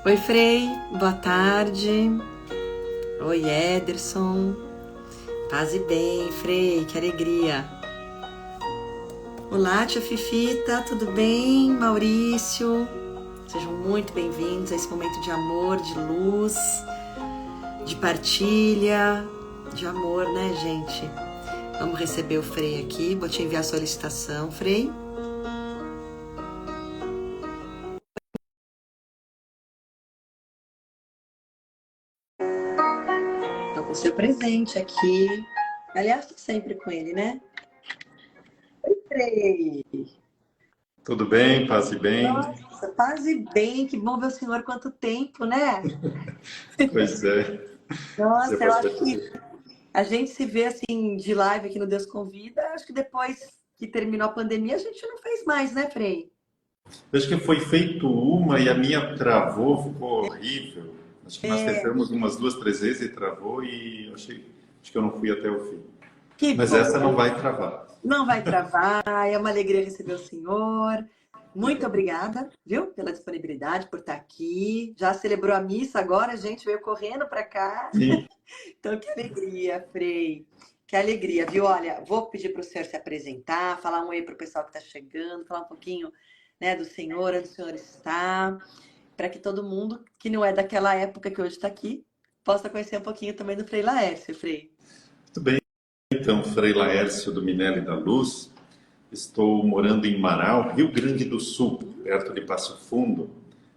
Oi, Frei, boa tarde. Oi, Ederson. Paz e bem, Frei, que alegria. Olá, tia Fifita, tudo bem? Maurício, sejam muito bem-vindos a esse momento de amor, de luz, de partilha, de amor, né, gente? Vamos receber o Frei aqui, vou te enviar a solicitação, Frei. Estou com o seu presente aqui. Aliás, estou sempre com ele, né? Oi, Frei. Tudo bem, paz e bem? Nossa, paz e bem, que bom ver o senhor quanto tempo, né? Pois é, já Nossa, eu acho bastante que tempo. a gente se vê assim de live aqui no Deus Convida, acho que depois que terminou a pandemia a gente não fez mais, né, Frei? Acho que foi feito uma e a minha travou, ficou horrível. Acho que nós tentamos umas duas, três vezes e travou e acho que eu não fui até o fim. Que Mas essa não bom, vai travar. não vai travar, é uma alegria receber o senhor. Muito obrigada, viu, pela disponibilidade, por estar aqui. Já celebrou a missa agora, a gente veio correndo para cá. Sim, Então, que alegria, Frei. Que alegria, viu? Olha, vou pedir para o senhor se apresentar, falar um oi para o pessoal que está chegando, falar um pouquinho, né, do senhor, onde o senhor está, para que todo mundo que não é daquela época que hoje está aqui possa conhecer um pouquinho também do Frei Laércio, Frei. muito bem. Então, Frei Laércio do Minelli da Luz. Estou morando em Marau, Rio Grande do Sul, perto de Passo Fundo,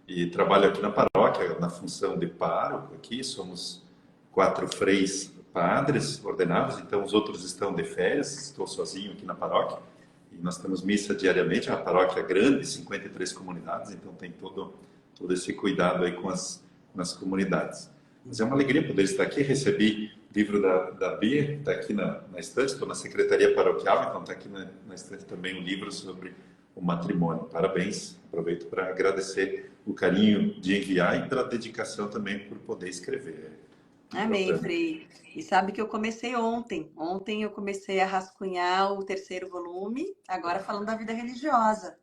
e trabalho aqui na paróquia, na função de pároco aqui. Somos 4 freis padres ordenados, então os outros estão de férias, estou sozinho aqui na paróquia. E nós temos missa diariamente, é uma paróquia grande, 53 comunidades, então tem todo esse cuidado aí com as comunidades. Mas é uma alegria poder estar aqui. Recebi o livro da Bia, está aqui na estante, estou na secretaria paroquial, então está aqui na estante também um livro sobre o matrimônio. Parabéns, aproveito para agradecer o carinho de enviar e pela dedicação também por poder escrever. Amém, Importante. Frei. E sabe que eu comecei ontem. Ontem eu comecei a rascunhar o terceiro volume, agora falando da vida religiosa.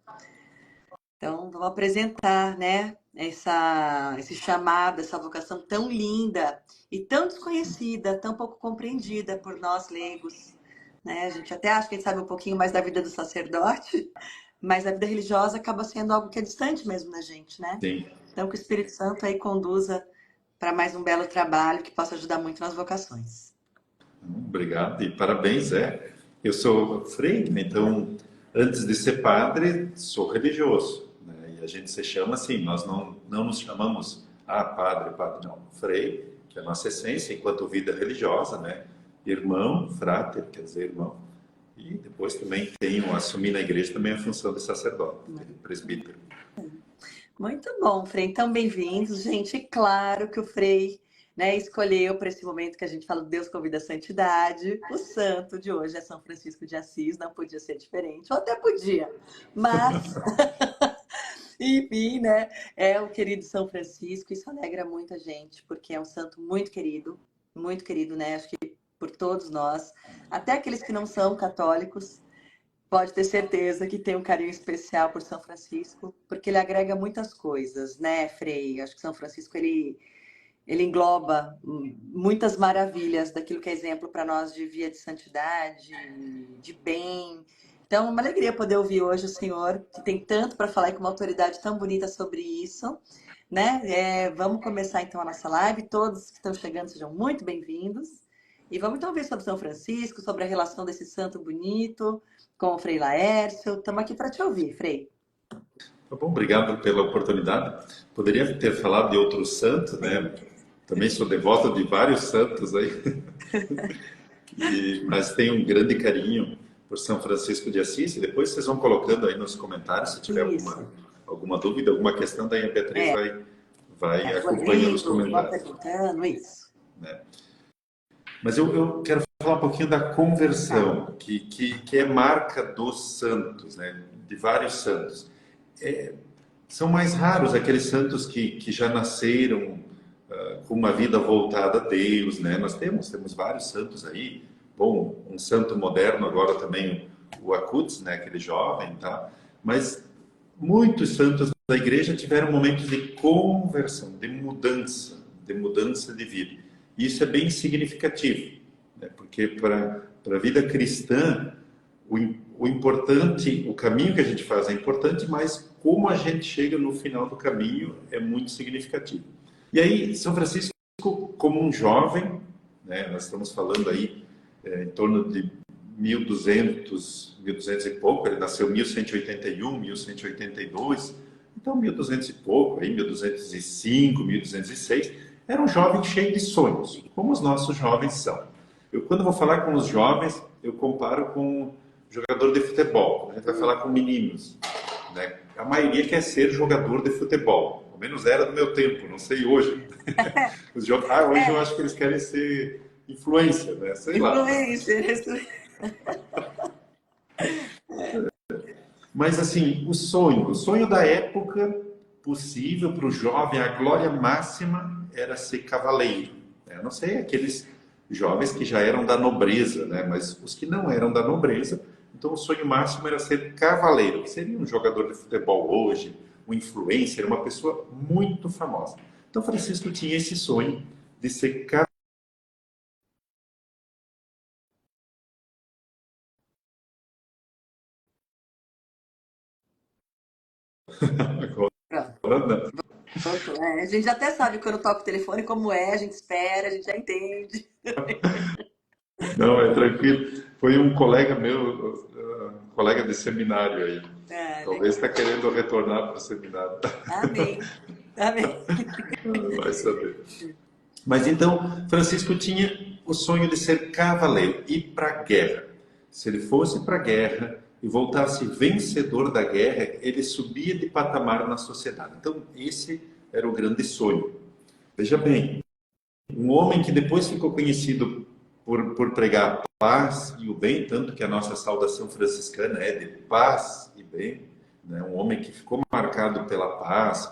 Então, vou apresentar, né, esse chamado, essa vocação tão linda e tão desconhecida, tão pouco compreendida por nós leigos, né? A gente até acha que a gente sabe um pouquinho mais da vida do sacerdote, mas a vida religiosa acaba sendo algo que é distante mesmo da gente, né? Sim. Então, que o Espírito Santo aí conduza para mais um belo trabalho que possa ajudar muito nas vocações. Obrigado e parabéns, é. Eu sou frei, né? Então, antes de ser padre, sou religioso, né? E a gente se chama assim, nós não nos chamamos, padre, não. Frei, que é a nossa essência, enquanto vida religiosa, né? Irmão, frater, quer dizer irmão. E depois também tenho, assumi na igreja também a função de sacerdote, de presbítero. Muito bom, Frei. Então, bem-vindos, gente. E claro que o Frei, né, escolheu para esse momento que a gente fala Deus convida a santidade. O santo de hoje é São Francisco de Assis, não podia ser diferente, ou até podia, mas, enfim, né, é o querido São Francisco. Isso alegra muito a gente, porque é um santo muito querido, né, acho que por todos nós, até aqueles que não são católicos. Pode ter certeza que tem um carinho especial por São Francisco, porque ele agrega muitas coisas, né, Frei? Acho que São Francisco ele engloba muitas maravilhas daquilo que é exemplo para nós de via de santidade, de bem. Então, uma alegria poder ouvir hoje o senhor, que tem tanto para falar e com uma autoridade tão bonita sobre isso, né? Vamos começar então a nossa live. Todos que estão chegando sejam muito bem-vindos. E vamos então ver sobre São Francisco, sobre a relação desse santo bonito com o Frei Laércio. Estamos aqui para te ouvir, Frei. Tá bom, obrigado pela oportunidade. Poderia ter falado de outros santos, né? Também sou devoto de vários santos aí. Mas tenho um grande carinho por São Francisco de Assis, e depois vocês vão colocando aí nos comentários se tiver Isso. alguma dúvida, alguma questão, daí a Beatriz É, vai acompanhando os Rodrigo, vão comentários, perguntando, isso. né? Mas eu quero falar um pouquinho da Tá. conversão, que é marca dos santos, né? De vários santos. São mais raros aqueles santos que já nasceram com uma vida voltada a Deus, né? Nós temos vários santos aí. Bom, um santo moderno agora também, o Acutis, né? Aquele jovem, tá? Mas muitos santos da igreja tiveram momentos de conversão, de mudança de vida. E isso é bem significativo, né? Porque para a vida cristã, o importante, o caminho que a gente faz é importante, mas como a gente chega no final do caminho é muito significativo. E aí, São Francisco, como um jovem, né, nós estamos falando aí em torno de 1200 e pouco, ele nasceu em 1181, 1182, então 1200 e pouco, aí 1205, 1206, era um jovem cheio de sonhos, como os nossos jovens são. Eu, quando vou falar com os jovens, eu comparo com jogador de futebol. A gente vai falar com meninos, né? A maioria quer ser jogador de futebol. Ao menos era do meu tempo, não sei hoje. Hoje eu acho que eles querem ser influencer, né? Sei lá. Influencer. Mas assim, o sonho da época possível para o jovem, a glória máxima era ser cavaleiro. Eu não sei, aqueles jovens que já eram da nobreza, né? Mas os que não eram da nobreza, então o sonho máximo era ser cavaleiro. Seria um jogador de futebol hoje, um influencer, uma pessoa muito famosa. Então Francisco tinha esse sonho de ser cavaleiro. Pronto, a gente até sabe quando toca o telefone como é, a gente espera, a gente já entende. Não, é tranquilo. Foi um colega meu, um colega de seminário aí. Talvez está querendo retornar para o seminário. Amém. Amém. Vai saber. Mas então, Francisco tinha o sonho de ser cavaleiro, ir para a guerra. Se ele fosse para a guerra e voltasse vencedor da guerra, ele subia de patamar na sociedade. Então, esse era o grande sonho. Veja bem, um homem que depois ficou conhecido por pregar a paz e o bem, tanto que a nossa saudação franciscana é de paz e bem, né? Um homem que ficou marcado pela paz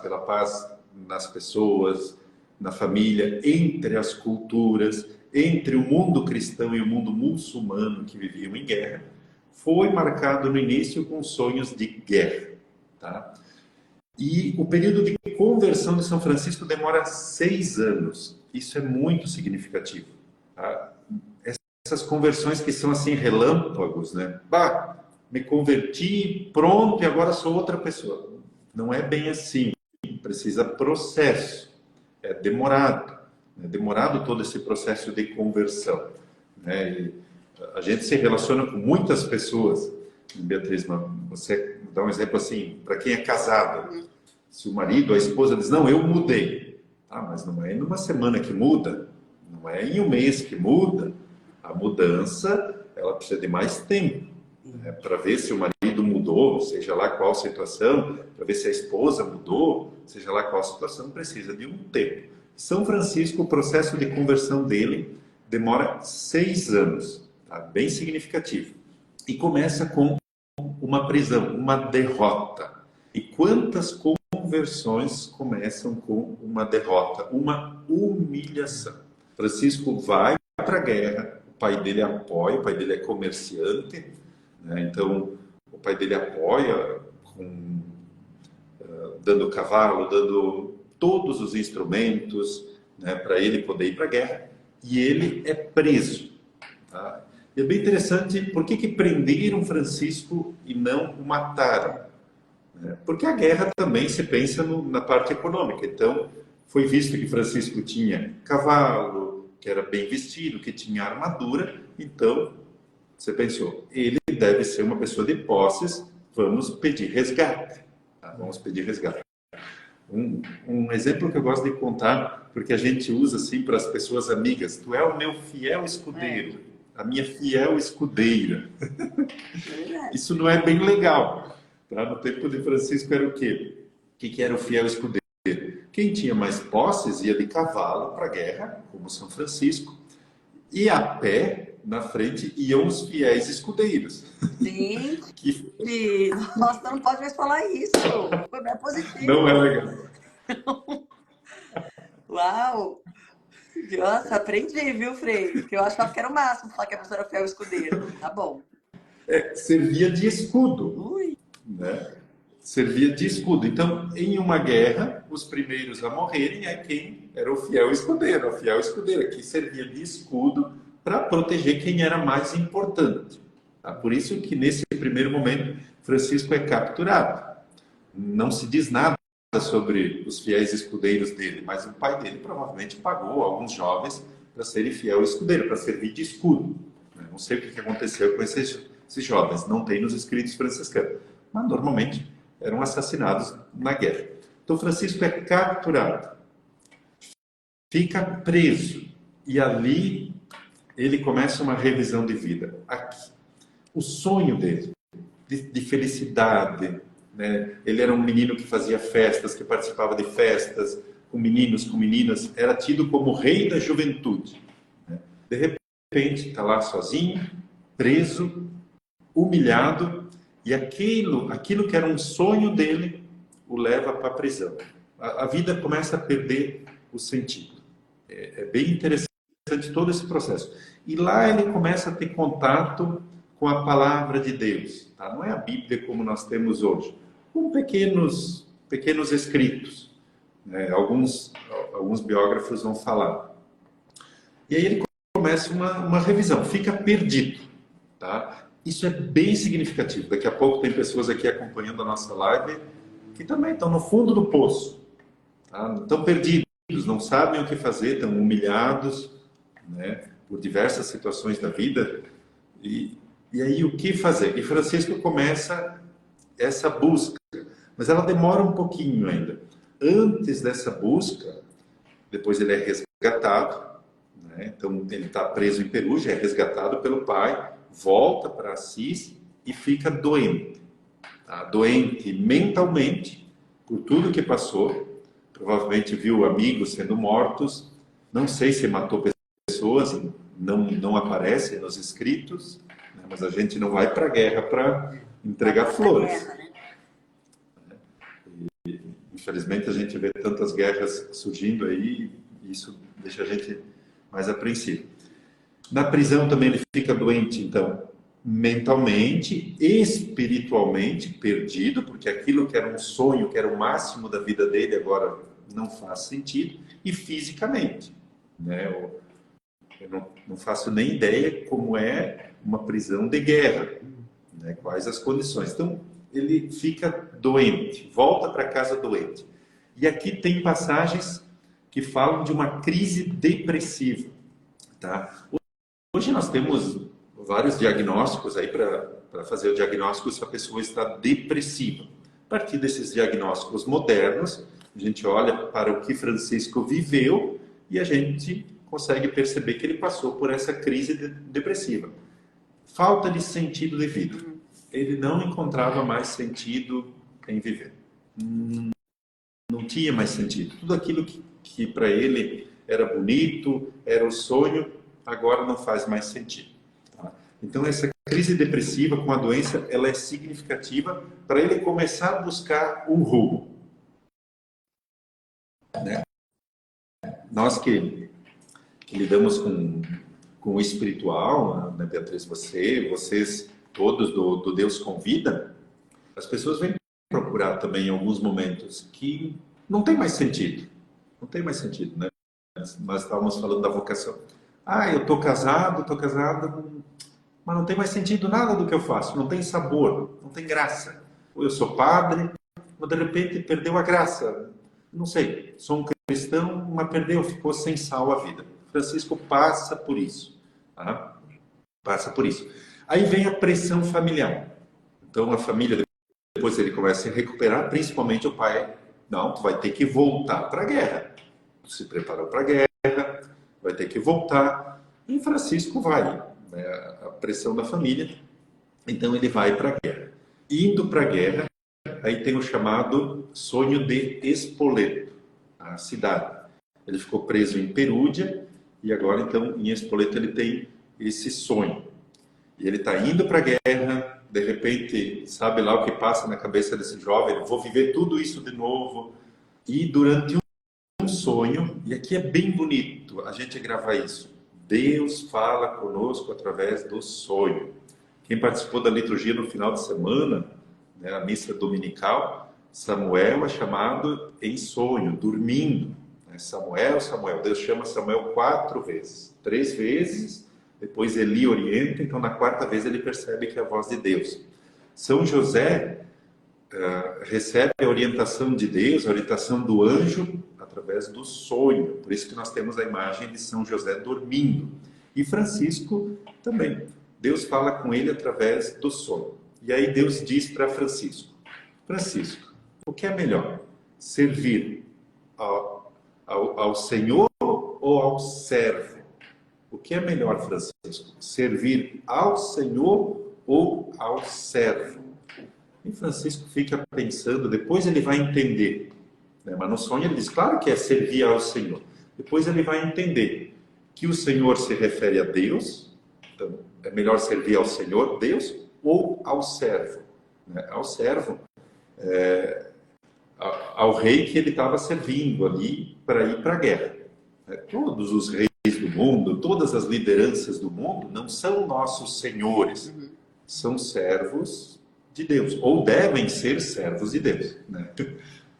nas pessoas, na família, entre as culturas, entre o mundo cristão e o mundo muçulmano que viviam em guerra, foi marcado no início com sonhos de guerra, tá? E o período de conversão de São Francisco demora 6 anos. Isso é muito significativo, tá? Essas conversões que são assim relâmpagos, né? Bah, me converti, pronto, e agora sou outra pessoa. Não é bem assim. Precisa processo. É demorado. É demorado todo esse processo de conversão, né? E a gente se relaciona com muitas pessoas. Beatriz, você dá um exemplo assim, para quem é casado. Se o marido, a esposa diz, não, eu mudei. Ah, mas não é numa semana que muda, não é em um mês que muda. A mudança, ela precisa de mais tempo, né, para ver se o marido mudou, seja lá qual situação, para ver se a esposa mudou, seja lá qual situação, precisa de um tempo. São Francisco, o processo de conversão dele demora 6 anos, tá? Bem significativo. E começa com uma prisão, uma derrota. E quantas conversões começam com uma derrota, uma humilhação? Francisco vai para a guerra, o pai dele apoia, o pai dele é comerciante, né? Então o pai dele apoia, dando cavalo, dando todos os instrumentos, né, para ele poder ir para a guerra, e ele é preso. Tá? E é bem interessante, por que prenderam Francisco e não o mataram? Porque a guerra também se pensa na parte econômica. Então, foi visto que Francisco tinha cavalo, que era bem vestido, que tinha armadura. Então, você pensou, ele deve ser uma pessoa de posses, vamos pedir resgate. Tá? Vamos pedir resgate. Um exemplo que eu gosto de contar, porque a gente usa assim para as pessoas amigas, tu é o meu fiel escudeiro, a minha fiel escudeira. Isso não é bem legal. Tá? No tempo de Francisco era o quê? O que era o fiel escudeiro? Quem tinha mais posses ia de cavalo para a guerra, como São Francisco, e a pé, na frente, iam os fiéis escudeiros. Gente, nossa, não pode mais falar isso. Não é positivo. Não é legal. Uau! Nossa, aprendi, viu, Frei? Porque eu achava que era o máximo falar que a pessoa era fiel escudeiro. Tá bom. Servia de escudo. Ui. Né? servia de escudo. Então, em uma guerra, os primeiros a morrerem é quem era o fiel escudeiro, a fiel escudeira, que servia de escudo para proteger quem era mais importante. Tá? Por isso que, nesse primeiro momento, Francisco é capturado. Não se diz nada sobre os fiéis escudeiros dele, mas o pai dele provavelmente pagou alguns jovens para serem fiel escudeiro, para servir de escudo. Não sei o que aconteceu com esses jovens, não tem nos escritos franciscanos, mas normalmente eram assassinados na guerra. Então Francisco é capturado, fica preso, e ali ele começa uma revisão de vida. Aqui, o sonho dele, de felicidade, né? Ele era um menino que fazia festas, que participava de festas, com meninos, com meninas, era tido como rei da juventude. Né? De repente, está lá sozinho, preso, humilhado, e aquilo que era um sonho dele o leva para a prisão. A vida começa a perder o sentido. É bem interessante todo esse processo. E lá ele começa a ter contato com a palavra de Deus. Tá? Não é a Bíblia como nós temos hoje, com pequenos escritos. Né? Alguns biógrafos vão falar. E aí ele começa uma revisão, fica perdido. Tá? Isso é bem significativo. Daqui a pouco tem pessoas aqui acompanhando a nossa live que também estão no fundo do poço. Tá? Estão perdidos, não sabem o que fazer, estão humilhados, né, por diversas situações da vida. E aí o que fazer? E Francisco começa essa busca, mas ela demora um pouquinho ainda. Antes dessa busca, depois ele é resgatado, né? Então ele está preso em Perugia, é resgatado pelo pai, volta para Assis e fica doente. Tá? Doente mentalmente, por tudo que passou, provavelmente viu amigos sendo mortos, não sei se matou pessoas, não aparece nos escritos, né? Mas a gente não vai para a guerra para entregar flores. E, infelizmente a gente vê tantas guerras surgindo aí, e isso deixa a gente mais apreensivo. Na prisão também ele fica doente, então, mentalmente, espiritualmente perdido, porque aquilo que era um sonho, que era o máximo da vida dele, agora não faz sentido, e fisicamente, né? Eu não faço nem ideia como é uma prisão de guerra, né? Quais as condições. Então, ele fica doente, volta para casa doente. E aqui tem passagens que falam de uma crise depressiva. Tá? Hoje nós temos vários diagnósticos aí para fazer o diagnóstico se a pessoa está depressiva. A partir desses diagnósticos modernos, a gente olha para o que Francisco viveu e a gente consegue perceber que ele passou por essa crise depressiva. Falta de sentido de vida. Ele não encontrava mais sentido em viver. Não tinha mais sentido. Tudo aquilo que para ele era bonito, era o sonho, agora não faz mais sentido. Tá? Então essa crise depressiva com a doença, ela é significativa para ele começar a buscar um rumo. Né? Nós que lidamos com o espiritual, né, Beatriz, vocês todos do Deus Convida, as pessoas vêm procurar também em alguns momentos que não tem mais sentido. Não tem mais sentido, né? Nós estávamos falando da vocação. Eu estou casado, mas não tem mais sentido nada do que eu faço. Não tem sabor, não tem graça. Eu sou padre, mas de repente perdeu a graça. Não sei, sou um cristão, mas ficou sem sal a vida. Francisco passa por isso. Tá? Passa por isso. Aí vem a pressão familiar. Então a família, depois ele começa a se recuperar, principalmente o pai. Não, tu vai ter que voltar para a guerra. Tu se preparou para a guerra, vai ter que voltar. E Francisco vai. Né? A pressão da família. Então ele vai para a guerra. Indo para a guerra, aí tem o chamado sonho de Spoleto, a cidade. Ele ficou preso em Perúdia e agora, então, em Spoleto ele tem esse sonho. E ele está indo para a guerra, de repente, sabe lá o que passa na cabeça desse jovem? Vou viver tudo isso de novo. E durante um sonho, e aqui é bem bonito a gente gravar isso, Deus fala conosco através do sonho. Quem participou da liturgia no final de semana, né? A missa dominical, Samuel é chamado em sonho, dormindo. Né? Samuel, Samuel. Deus chama Samuel 4 vezes. 3 vezes, depois Eli orienta, então na 4ª vez ele percebe que é a voz de Deus. São José recebe a orientação de Deus, a orientação do anjo, através do sonho. Por isso que nós temos a imagem de São José dormindo. E Francisco também. Deus fala com ele através do sonho. E aí Deus diz para Francisco: Francisco, o que é melhor? Servir ao Senhor ou ao servo? O que é melhor, Francisco? Servir ao Senhor ou ao servo? E Francisco fica pensando, depois ele vai entender. Né? Mas no sonho ele diz, claro que é servir ao Senhor. Depois ele vai entender que o Senhor se refere a Deus, então é melhor servir ao Senhor, Deus, ou ao servo. Né? Ao servo, ao rei que ele estava servindo ali para ir para a guerra. Né? Todos os reis do mundo, todas as lideranças do mundo não são nossos senhores, são servos de Deus, ou devem ser servos de Deus. Né?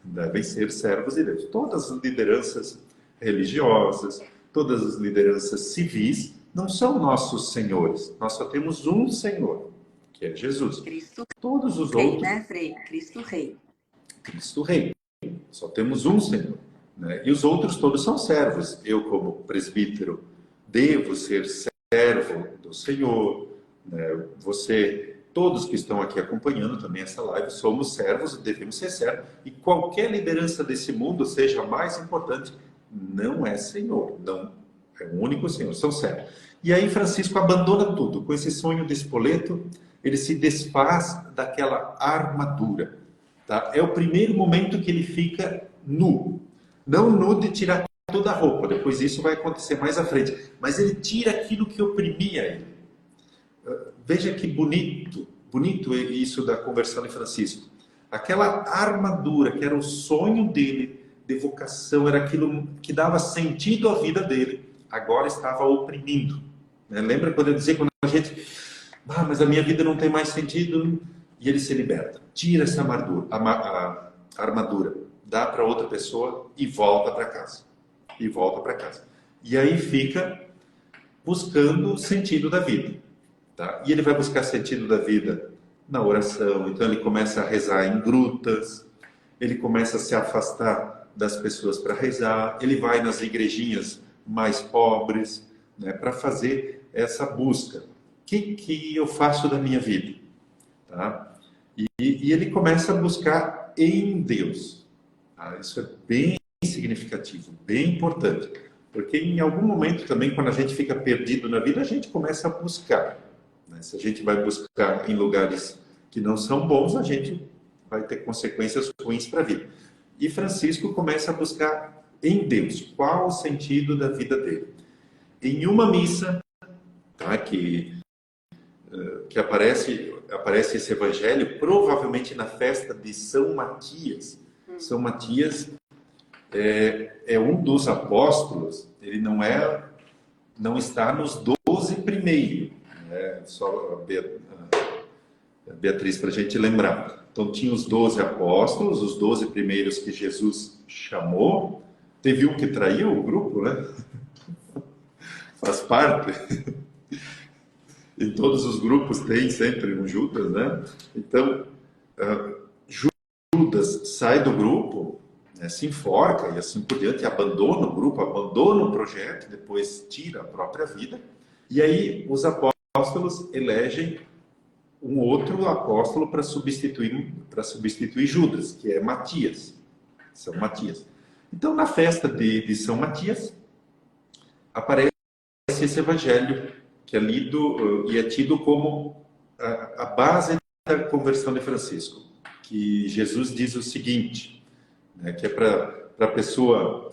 Devem ser servos de Deus. Todas as lideranças religiosas, todas as lideranças civis não são nossos senhores. Nós só temos um Senhor, que é Jesus. Cristo Todos os Rei, outros... né, Frei? Cristo Rei. Cristo Rei. Só temos um Senhor. Né? E os outros todos são servos. Eu, como presbítero, devo ser servo do Senhor. Né? Você, todos que estão aqui acompanhando também essa live, somos servos, devemos ser servos. E qualquer liderança desse mundo, seja a mais importante, não é Senhor. Não é o único Senhor, são servos. E aí Francisco abandona tudo. Com esse sonho de Spoleto, ele se desfaz daquela armadura. Tá? É o primeiro momento que ele fica nu. Não nu de tirar toda a roupa, depois isso vai acontecer mais à frente. Mas ele tira aquilo que oprimia ele. Veja que bonito isso da conversão de Francisco. Aquela armadura que era o sonho dele, de vocação, era aquilo que dava sentido à vida dele, agora estava oprimindo. Né? Lembra quando eu dizia, quando a gente... mas a minha vida não tem mais sentido... E ele se liberta, tira essa armadura, dá para outra pessoa e volta para casa. E aí fica buscando o sentido da vida. Tá? E ele vai buscar sentido da vida na oração. Então ele começa a rezar em grutas, ele começa a se afastar das pessoas para rezar, ele vai nas igrejinhas mais pobres, né, para fazer essa busca. O que eu faço da minha vida? Tá? E ele começa a buscar em Deus. Tá? Isso é bem significativo, bem importante. Porque em algum momento também, quando a gente fica perdido na vida, a gente começa a buscar. Né? Se a gente vai buscar em lugares que não são bons, a gente vai ter consequências ruins para a vida. E Francisco começa a buscar em Deus. Qual o sentido da vida dele? Em uma missa, tá, que aparece esse evangelho, provavelmente na festa de São Matias. São Matias é um dos apóstolos, ele não está nos 12 primeiros, né? Só a Beatriz, para a gente lembrar. Então tinha os 12 apóstolos, os 12 primeiros que Jesus chamou. Teve um que traiu o grupo, né? Faz parte. Em todos os grupos tem sempre um Judas, né? Então, Judas sai do grupo, né, se enforca e assim por diante, abandona o grupo, abandona o projeto, depois tira a própria vida. E aí os apóstolos elegem um outro apóstolo para substituir Judas, que é Matias, São Matias. Então, na festa de São Matias, aparece esse evangelho que é lido e é tido como a base da conversão de Francisco, que Jesus diz o seguinte, né, que é para a pessoa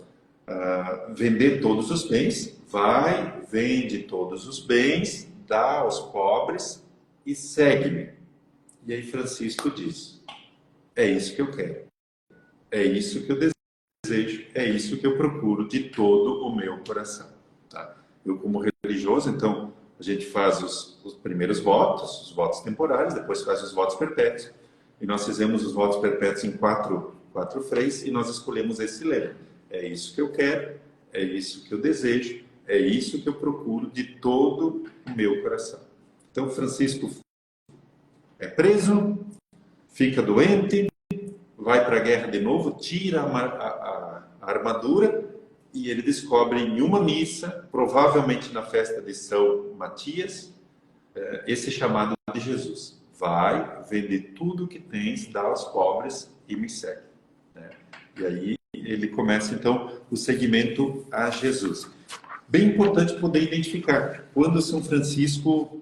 vender todos os bens, vai, vende todos os bens, dá aos pobres e segue-me. E aí Francisco diz, é isso que eu quero, é isso que eu desejo, é isso que eu procuro de todo o meu coração. Tá? Eu, como religioso, então, a gente faz os primeiros votos, os votos temporários, depois faz os votos perpétuos. e nós fizemos os votos perpétuos em quatro freis, e nós escolhemos esse lema. É isso que eu quero, é isso que eu desejo, é isso que eu procuro de todo o meu coração. Então, Francisco é preso, fica doente, vai para a guerra de novo, tira a armadura, e ele descobre em uma missa, provavelmente na festa de São Matias, esse chamado de Jesus. Vai, vende tudo que tens, dá aos pobres e me segue. E aí ele começa, então, o seguimento a Jesus. Bem importante poder identificar quando São Francisco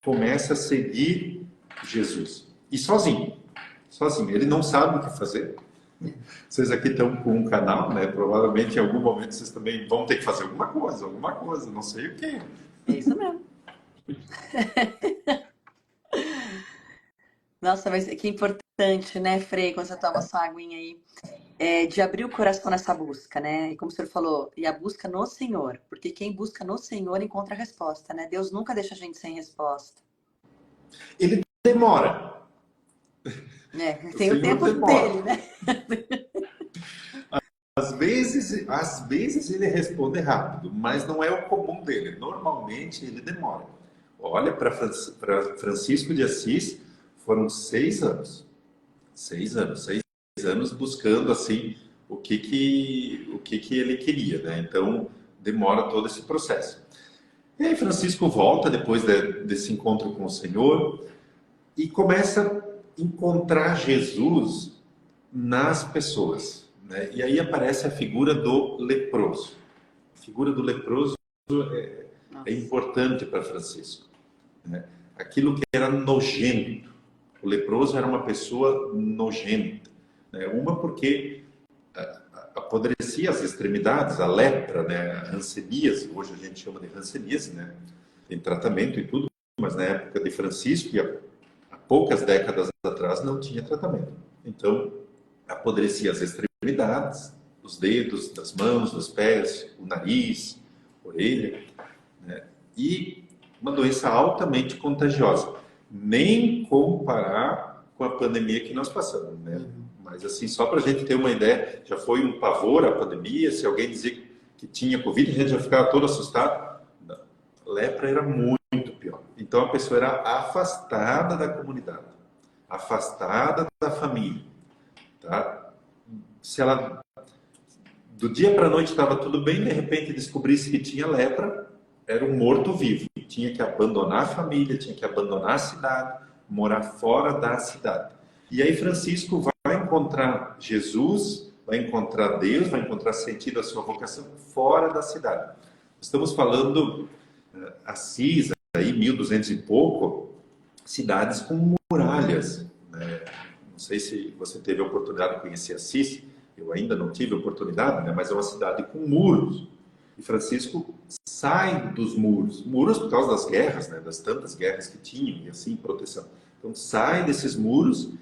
começa a seguir Jesus. E sozinho. Ele não sabe o que fazer. Vocês aqui estão com um canal, né? Provavelmente em algum momento vocês também vão ter que fazer alguma coisa, não sei o quê. É isso mesmo. Nossa, mas que importante, né, Frei, quando você toma sua aguinha aí, de abrir o coração nessa busca, né? E como o senhor falou, e a busca no Senhor, porque quem busca no Senhor encontra a resposta, né? Deus nunca deixa a gente sem resposta. Ele demora. Tem o tempo dele, né? Às vezes ele responde rápido, mas não é o comum dele. Normalmente ele demora. Olha, para Francisco de Assis, foram 6 anos. 6 anos buscando assim o que ele queria, né? Então demora todo esse processo. E aí Francisco volta depois desse encontro com o Senhor e começa a encontrar Jesus nas pessoas, né? E aí aparece a figura do leproso. A figura do leproso é importante para Francisco, né? Aquilo que era nojento. O leproso era uma pessoa nojenta, né? Uma porque apodrecia as extremidades, a lepra, né? A hanseníase, hoje a gente chama de hanseníase, né? Tem tratamento e tudo, mas na época de Francisco, e há poucas décadas atrás, não tinha tratamento. Então, apodrecia as extremidades, os dedos, das mãos, dos pés, o nariz, a orelha, né? E uma doença altamente contagiosa. Nem comparar com a pandemia que nós passamos, né? Mas assim, só para a gente ter uma ideia, já foi um pavor a pandemia. Se alguém dizia que tinha Covid, a gente já ficava todo assustado. Não. A lepra era muito pior. Então a pessoa era afastada da comunidade, afastada da família, tá? Se ela do dia para a noite estava tudo bem, de repente descobrisse que tinha lepra, era um morto-vivo. Tinha que abandonar a família, tinha que abandonar a cidade, morar fora da cidade. E aí Francisco vai encontrar Jesus, vai encontrar Deus, vai encontrar sentido à sua vocação fora da cidade. Estamos falando Assis, aí 1200 e pouco, cidades com muralhas, né? Não sei se você teve a oportunidade de conhecer Assis, eu ainda não tive a oportunidade, né? Mas é uma cidade com muros. E Francisco sai dos muros, muros por causa das guerras, né? Das tantas guerras que tinham, e assim, proteção. Então sai desses muros,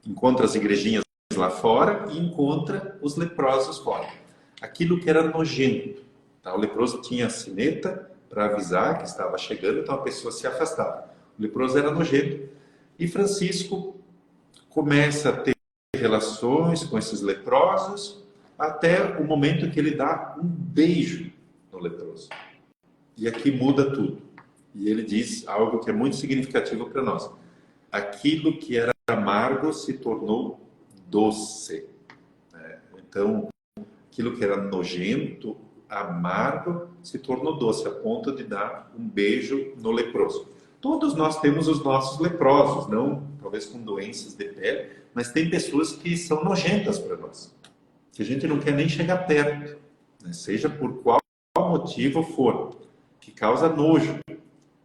encontra as igrejinhas lá fora e encontra os leprosos fora. Aquilo que era nojento. Tá? O leproso tinha a sineta para avisar que estava chegando, então a pessoa se afastava. O leproso era nojento. E Francisco começa a ter relações com esses leprosos até o momento que ele dá um beijo no leproso. E aqui muda tudo. E ele diz algo que é muito significativo para nós. Aquilo que era amargo se tornou doce. Então, aquilo que era nojento, amargo, se tornou doce, a ponto de dar um beijo no leproso. Todos nós temos os nossos leprosos, não talvez com doenças de pele, mas tem pessoas que são nojentas para nós, que a gente não quer nem chegar perto, né? Seja por qual motivo for, que causa nojo.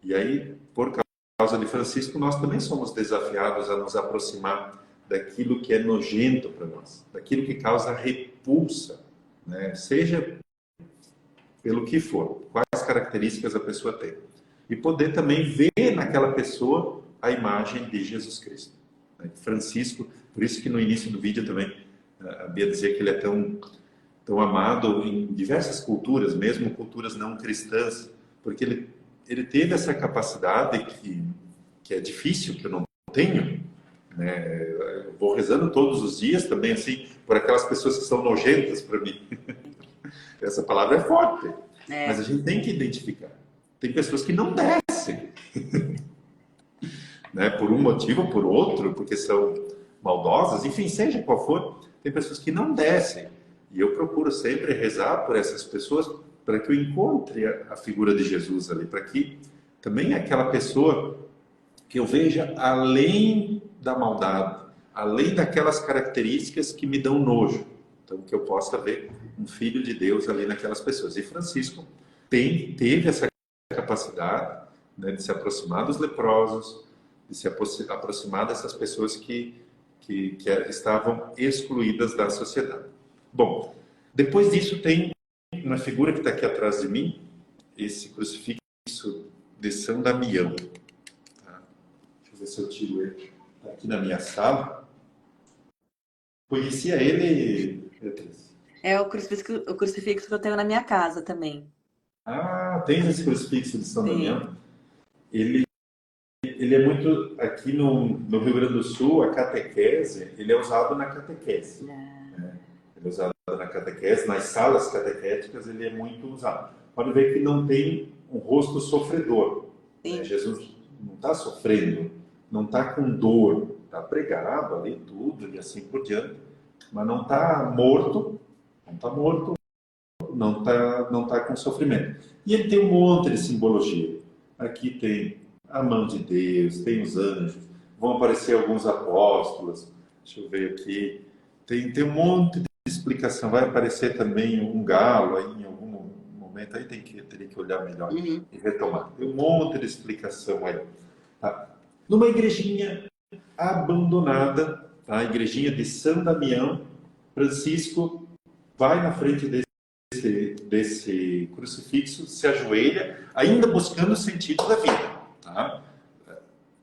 E aí, por causa de Francisco, nós também somos desafiados a nos aproximar daquilo que é nojento para nós, daquilo que causa repulsa, né? Seja pelo que for, quais características a pessoa tem. E poder também ver naquela pessoa a imagem de Jesus Cristo. Francisco, por isso que no início do vídeo também a Bia dizia que ele é tão amado em diversas culturas, mesmo culturas não cristãs, porque ele teve essa capacidade que é difícil, que eu não tenho, né? Eu vou rezando todos os dias também, assim, por aquelas pessoas que são nojentas para mim. Essa palavra é forte, mas a É, gente tem que identificar. Tem pessoas que não descem, né? Por um motivo ou por outro, porque são maldosas, enfim, seja qual for, tem pessoas que não descem. E eu procuro sempre rezar por essas pessoas para que eu encontre a figura de Jesus ali, para que também aquela pessoa que eu veja além da maldade, além daquelas características que me dão nojo. Então, que eu possa ver um filho de Deus ali naquelas pessoas. E Francisco teve essa capacidade, né, de se aproximar dos leprosos, de se aproximar dessas pessoas que estavam excluídas da sociedade. Bom, depois disso tem uma figura que está aqui atrás de mim, esse crucifixo de São Damião. Tá? Deixa eu ver se eu tiro ele. Está aqui na minha sala. Conhecia ele, Beatriz? é o crucifixo que eu tenho na minha casa também. Ah, tem esse crucifixo de São Sim. Damião. Ele, ele é muito, aqui no Rio Grande do Sul, a catequese, ele é usado na catequese. Né? Ele é usado na catequese, nas salas catequéticas ele é muito usado. Pode ver que não tem um rosto sofredor. Né? Sim. Jesus não está sofrendo, não está com dor, está pregado ali tudo e assim por diante, mas não está morto, não está morto, não tá com sofrimento. E ele tem um monte de simbologia. Aqui tem a mão de Deus, tem os anjos, vão aparecer alguns apóstolos. Deixa eu ver aqui. Tem um monte de explicação. Vai aparecer também um galo aí em algum momento. Aí teria que olhar melhor Uhum. e retomar. Tem um monte de explicação aí. Tá? Numa igrejinha abandonada, tá? A igrejinha de São Damião, Francisco vai na frente desse crucifixo, se ajoelha, ainda buscando o sentido da vida. Tá?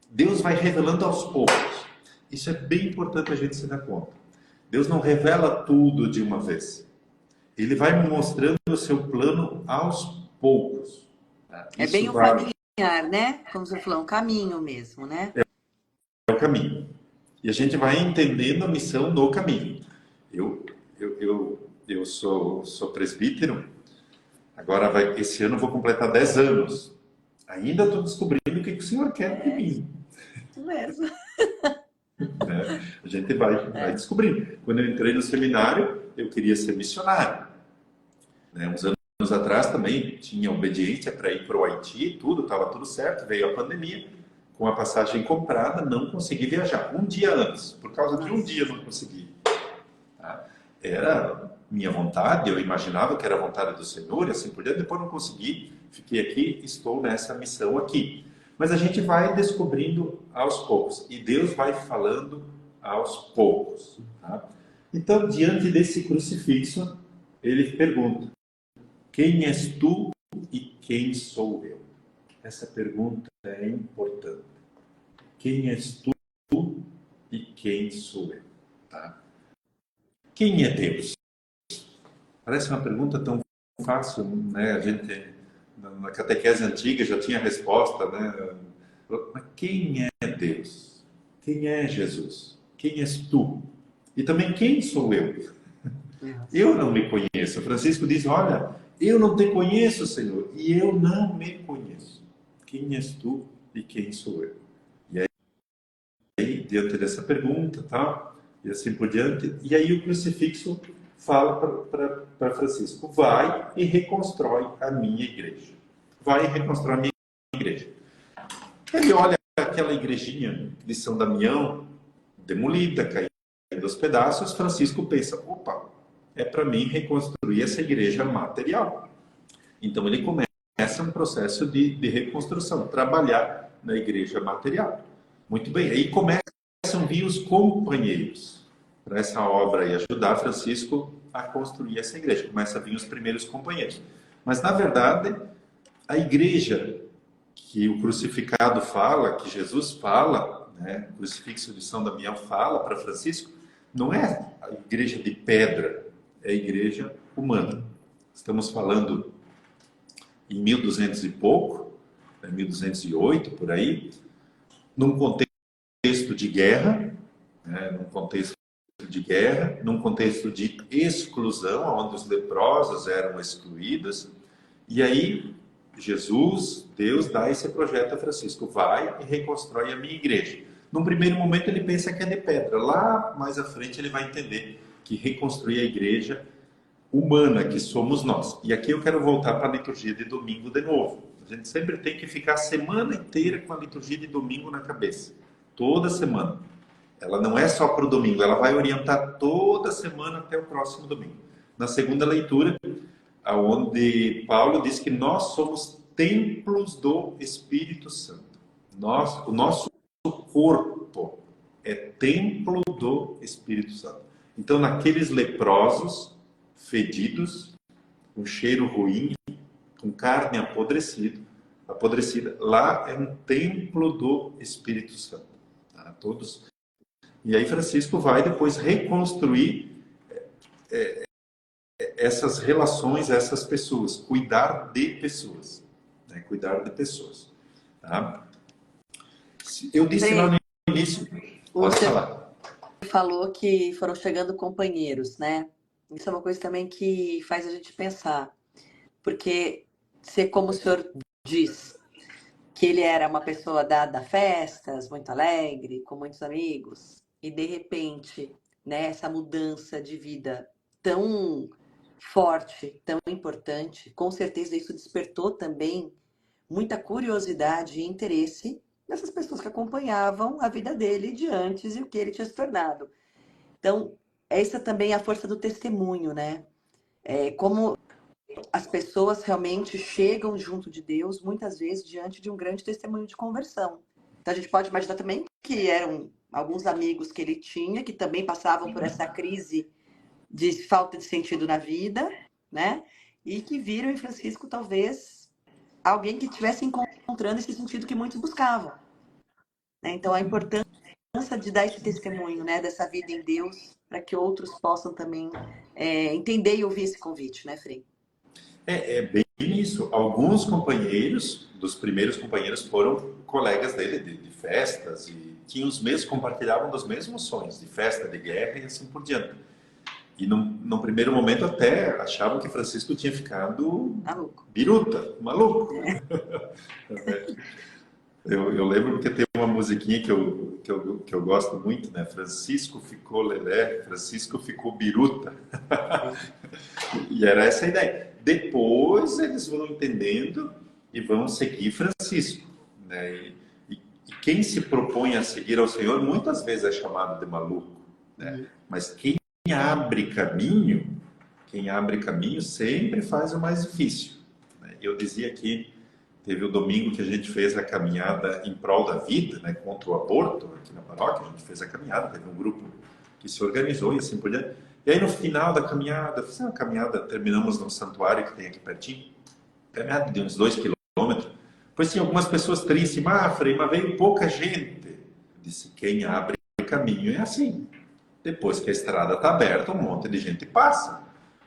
Deus vai revelando aos poucos. Isso é bem importante a gente se dar conta. Deus não revela tudo de uma vez. Ele vai mostrando o seu plano aos poucos. Tá? É bem Isso um vale, familiar, né? Como você falou, um caminho mesmo, né? é o caminho. E a gente vai entendendo a missão no caminho. Eu sou presbítero. Agora, esse ano eu vou completar 10 anos. Ainda estou descobrindo o que o Senhor quer de É mim. isso mesmo. Né? A gente vai descobrindo. Quando eu entrei no seminário, eu queria ser missionário. Né? Uns anos atrás também tinha obediência para ir para o Haiti e tudo, estava tudo certo. Veio a pandemia, com a passagem comprada, não consegui viajar. Um dia antes, por causa de um Nossa. dia eu não consegui. Tá? Era minha vontade, eu imaginava que era a vontade do Senhor e assim por diante. Depois não consegui, fiquei aqui, estou nessa missão aqui. Mas a gente vai descobrindo aos poucos e Deus vai falando aos poucos. Tá? Então, diante desse crucifixo, ele pergunta: quem és tu e quem sou eu? Essa pergunta é importante. Quem és tu e quem sou eu? Tá? Quem é Deus? Parece uma pergunta tão fácil, né? A gente, na catequese antiga, já tinha a resposta, né? Mas quem é Deus? Quem é Jesus? Quem és tu? E também quem sou eu? Nossa. Eu não me conheço. Francisco diz: olha, eu não te conheço, Senhor, e eu não me conheço. Quem és tu e quem sou eu? E aí, diante dessa pergunta, tá? E assim por diante, e aí o crucifixo fala para Francisco: vai e reconstrói a minha igreja. Vai e reconstrói a minha igreja. Ele olha aquela igrejinha de São Damião, demolida, caindo aos pedaços. Francisco pensa: opa, é para mim reconstruir essa igreja material. Então ele começa um processo de reconstrução, trabalhar na igreja material. Muito bem, aí começam a vir os companheiros para essa obra e ajudar Francisco a construir essa igreja. Começam a vir os primeiros companheiros. Mas, na verdade, a igreja que o crucificado fala, que Jesus fala, né, o crucifixo de São Damião fala para Francisco, não é a igreja de pedra, é a igreja humana. Estamos falando em 1200 e pouco, 1208 por aí, num contexto de guerra, né, num contexto de guerra, num contexto de exclusão, onde os leprosos eram excluídos. E aí, Jesus, Deus, dá esse projeto a Francisco: vai e reconstrói a minha igreja. Num primeiro momento ele pensa que é de pedra. Lá mais à frente ele vai entender que reconstruir a igreja humana, que somos nós. E aqui eu quero voltar para a liturgia de domingo de novo. A gente sempre tem que ficar a semana inteira com a liturgia de domingo na cabeça. Toda semana. Ela não é só para o domingo, ela vai orientar toda semana até o próximo domingo. Na segunda leitura, onde Paulo diz que nós somos templos do Espírito Santo. O nosso corpo é templo do Espírito Santo. Então, naqueles leprosos, fedidos, com cheiro ruim, com carne apodrecida, lá é um templo do Espírito Santo. Tá? Todos. E aí Francisco vai depois reconstruir essas relações, essas pessoas, cuidar de pessoas, né? Cuidar de pessoas. Tá? Eu disse lá no início, pode falar. Você falou que foram chegando companheiros, né? Isso é uma coisa também que faz a gente pensar, porque ser como o senhor diz, que ele era uma pessoa dada a festas, muito alegre, com muitos amigos, e de repente, né, essa mudança de vida tão forte, tão importante, com certeza isso despertou também muita curiosidade e interesse nessas pessoas que acompanhavam a vida dele de antes e o que ele tinha se tornado. Então, essa também é a força do testemunho, né? Como as pessoas realmente chegam junto de Deus, muitas vezes diante de um grande testemunho de conversão. Então, a gente pode imaginar também que eram alguns amigos que ele tinha, que também passavam por essa crise de falta de sentido na vida, né? E que viram em Francisco, talvez, alguém que estivesse encontrando esse sentido que muitos buscavam, né? Então, a importância de dar esse testemunho, né, dessa vida em Deus, para que outros possam também entender e ouvir esse convite, né, Frei? É bem isso. Alguns companheiros, dos primeiros companheiros, foram colegas dele de festas e tinham os mesmos, compartilhavam dos mesmos sonhos de festa, de guerra e assim por diante. E num primeiro momento até achavam que Francisco tinha ficado biruta, maluco. Eu lembro porque tem uma musiquinha que eu gosto muito, né? Francisco ficou lelé, Francisco ficou biruta. E era essa a ideia. Depois eles vão entendendo e vão seguir Francisco, né? E quem se propõe a seguir ao Senhor muitas vezes é chamado de maluco, né? Mas quem abre caminho sempre faz o mais difícil, né? Eu dizia que teve o domingo que a gente fez a caminhada em prol da vida, né, contra o aborto, aqui na paróquia. A gente fez a caminhada, teve um grupo que se organizou e assim por diante. E aí no final da caminhada, fiz uma caminhada, terminamos no santuário que tem aqui pertinho, caminhada de uns 2 quilômetros. Pois tinha algumas pessoas tristes: Frei, mas veio pouca gente. Eu disse: quem abre caminho é assim. Depois que a estrada está aberta, um monte de gente passa.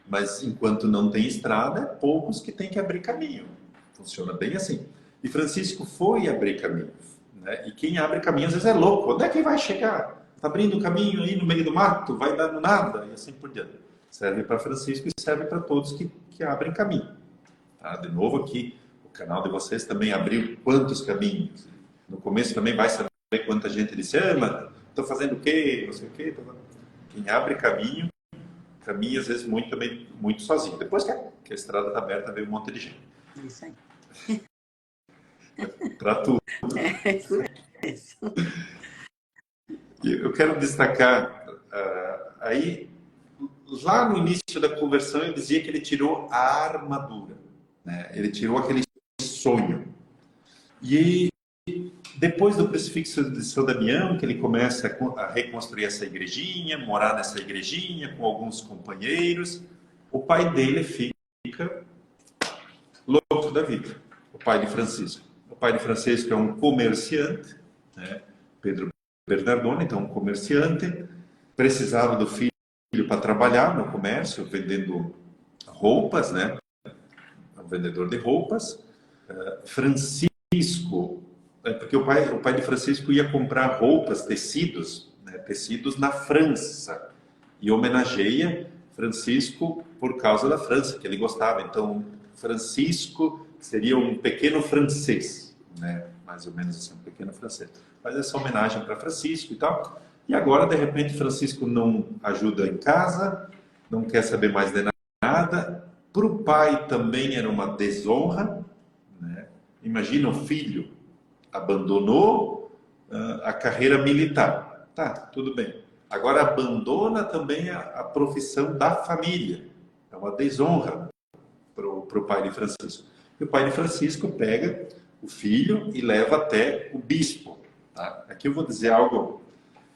Mas enquanto não tem estrada, é poucos que têm que abrir caminho. Funciona bem assim. E Francisco foi abrir caminho, né? E quem abre caminho às vezes é louco. Onde é que vai chegar? Está abrindo caminho aí no meio do mato, vai dando nada, e assim por diante. Serve para Francisco e serve para todos que abrem caminho. Tá? De novo aqui, o canal de vocês também abriu quantos caminhos. No começo também vai saber quanta gente disse: mas estou fazendo o quê? Não sei o quê. Quem abre caminho, caminha às vezes muito sozinho. Depois que a estrada está aberta, vem um monte de gente. Isso aí. Para tudo. É isso mesmo. Eu quero destacar, aí, lá no início da conversão, eu dizia que ele tirou a armadura, né? Ele tirou aquele sonho. E depois do crucifixo de São Damião, que ele começa a reconstruir essa igrejinha, morar nessa igrejinha com alguns companheiros, o pai dele fica louco da vida, o pai de Francisco. O pai de Francisco é um comerciante, né? Pedro Bernardone, então um comerciante, precisava do filho para trabalhar no comércio, vendendo roupas, né? Um vendedor de roupas. Francisco, porque o pai de Francisco ia comprar roupas, tecidos, né, né, tecidos na França, e homenageia Francisco por causa da França, que ele gostava. Então, Francisco seria um pequeno francês, né? Mais ou menos assim, um pequeno francês. Faz essa homenagem para Francisco e tal. E agora, de repente, Francisco não ajuda em casa, não quer saber mais de nada. Para o pai também era uma desonra, né? Imagina, o filho abandonou a carreira militar. Tá, tudo bem. Agora abandona também a profissão da família. É uma desonra para o pai de Francisco. E o pai de Francisco pega o filho e leva até o bispo. Tá? Aqui eu vou dizer algo,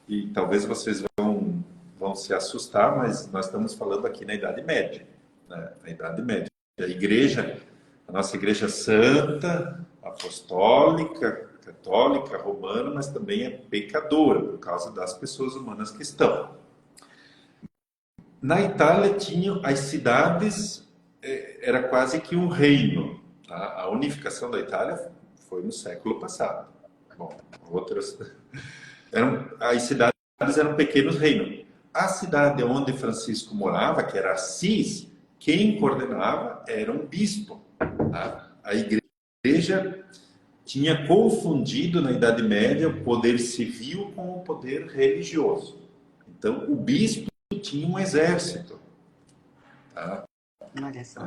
e talvez vocês vão se assustar, mas nós estamos falando aqui na Idade Média. Né? Na Idade Média. A nossa igreja santa, apostólica, católica, romana, mas também é pecadora, por causa das pessoas humanas que estão. Na Itália, tinham as cidades, era quase que um reino. Tá? A unificação da Itália foi no século passado. Bom, as cidades eram pequenos reinos. A cidade onde Francisco morava, que era Assis, quem coordenava era um bispo. Tá? A igreja tinha confundido na Idade Média o poder civil com o poder religioso. Então, o bispo tinha um exército. Tá? Olha só.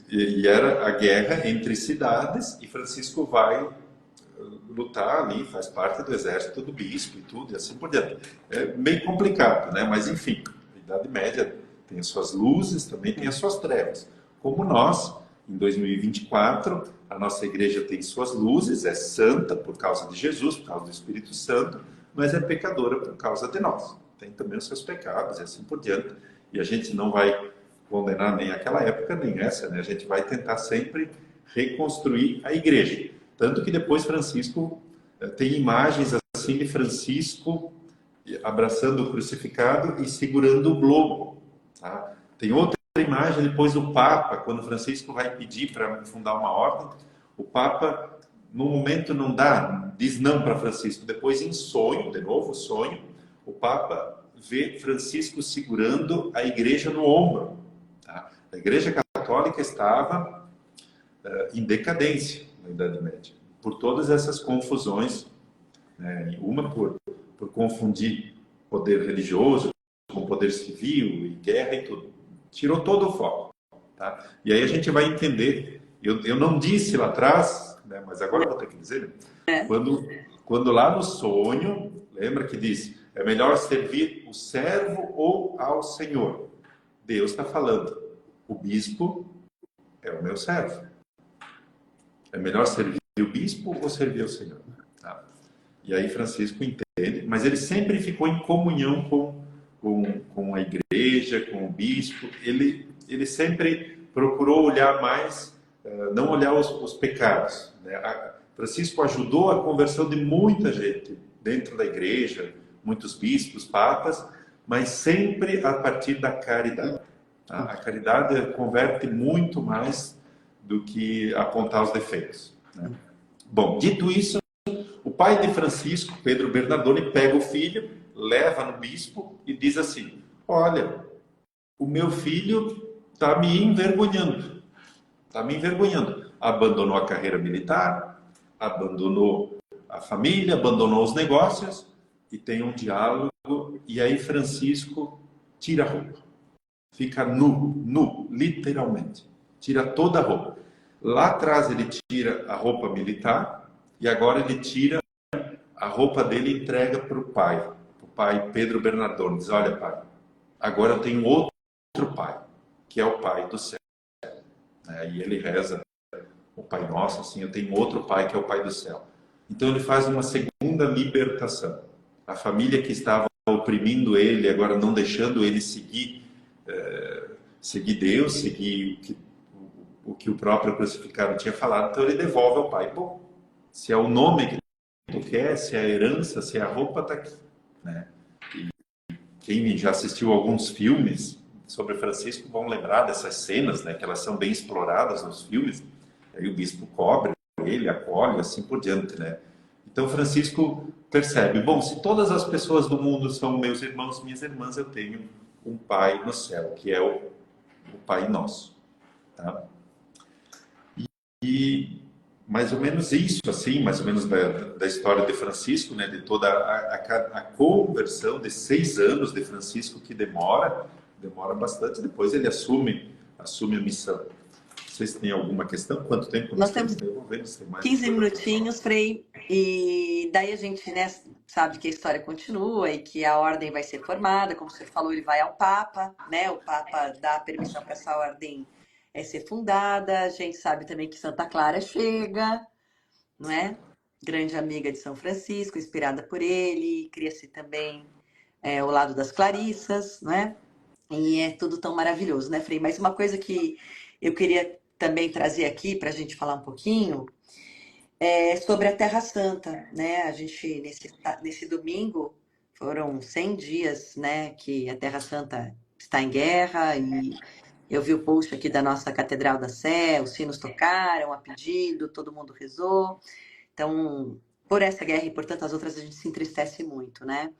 E era a guerra entre cidades, e Francisco vai lutar ali, faz parte do exército do bispo e tudo, e assim por diante. É meio complicado, né? Mas enfim, a Idade Média tem as suas luzes, também tem as suas trevas. Como nós, em 2024, a nossa igreja tem suas luzes, é santa por causa de Jesus, por causa do Espírito Santo, mas é pecadora por causa de nós. Tem também os seus pecados e assim por diante. E a gente não vai condenar nem aquela época, nem essa, né? A gente vai tentar sempre reconstruir a igreja. Tanto que depois Francisco tem imagens assim de Francisco abraçando o crucificado e segurando o globo. Tá? Tem outra imagem depois do Papa, quando Francisco vai pedir para fundar uma ordem, o Papa, no momento, não dá, diz não para Francisco. Depois, em sonho, de novo, sonho, o Papa vê Francisco segurando a igreja no ombro. Tá? A igreja católica estava em decadência na Idade Média, por todas essas confusões, né? Uma por confundir poder religioso com poder civil e guerra e tudo. Tirou todo o foco. Tá? E aí a gente vai entender, eu não disse lá atrás, né, mas agora eu vou ter que dizer, quando lá no sonho, lembra que diz, é melhor servir o servo ou ao Senhor? Deus está falando, o bispo é o meu servo. É melhor servir o bispo ou servir ao Senhor? Tá? E aí Francisco entende, mas ele sempre ficou em comunhão com a igreja, com o bispo. Ele sempre procurou olhar mais, não olhar os pecados. Né? Francisco ajudou a conversão de muita gente dentro da igreja, muitos bispos, papas, mas sempre a partir da caridade. Tá? A caridade converte muito mais do que apontar os defeitos. Né? Bom, dito isso, o pai de Francisco, Pedro Bernardone, pega o filho, leva no bispo e diz assim, olha, o meu filho está me envergonhando. Está me envergonhando. Abandonou a carreira militar, abandonou a família, abandonou os negócios, e tem um diálogo, e aí Francisco tira a roupa. Fica nu, literalmente. Tira toda a roupa. Lá atrás ele tira a roupa militar, e agora ele tira a roupa dele e entrega para o pai Pedro Bernardone. Diz, olha pai, agora eu tenho outro pai, que é o pai do céu. E ele reza o Pai Nosso, assim, eu tenho outro pai que é o Pai do céu. Então ele faz uma segunda libertação. A família que estava oprimindo ele, agora não deixando ele seguir Deus, seguir o que o próprio crucificado tinha falado, então ele devolve ao pai. Bom, se é o nome que tu quer, se é a herança, se é a roupa, está aqui. Né? E quem já assistiu alguns filmes sobre Francisco vão lembrar dessas cenas, né, que elas são bem exploradas nos filmes. Aí o bispo cobre ele, acolhe, assim por diante. Né? Então Francisco percebe, bom, se todas as pessoas do mundo são meus irmãos, minhas irmãs, eu tenho um Pai no céu, que é o Pai Nosso. Tá? E mais ou menos isso, assim, mais ou menos da história de Francisco, né, de toda a conversão de 6 anos de Francisco, que demora bastante, depois ele assume a missão. Vocês têm alguma questão? Quanto tempo Nós temos Eu vou ver se tem mais 15 coisa para falar. minutinhos, Frei, e daí a gente, né, sabe que a história continua e que a ordem vai ser formada, como você falou, ele vai ao Papa, né, o Papa dá permissão para essa ordem ser fundada, a gente sabe também que Santa Clara chega, não é? Grande amiga de São Francisco, inspirada por ele, cria-se também o lado das Clarissas, não é? E é tudo tão maravilhoso, né, Frei? Mas uma coisa que eu queria também trazer aqui para a gente falar um pouquinho é sobre a Terra Santa, né? A gente, nesse domingo, foram 100 dias, né, que a Terra Santa está em guerra e eu vi o post aqui da nossa Catedral da Sé, os sinos tocaram a pedido, todo mundo rezou. Então, por essa guerra e por tantas outras, a gente se entristece muito, né?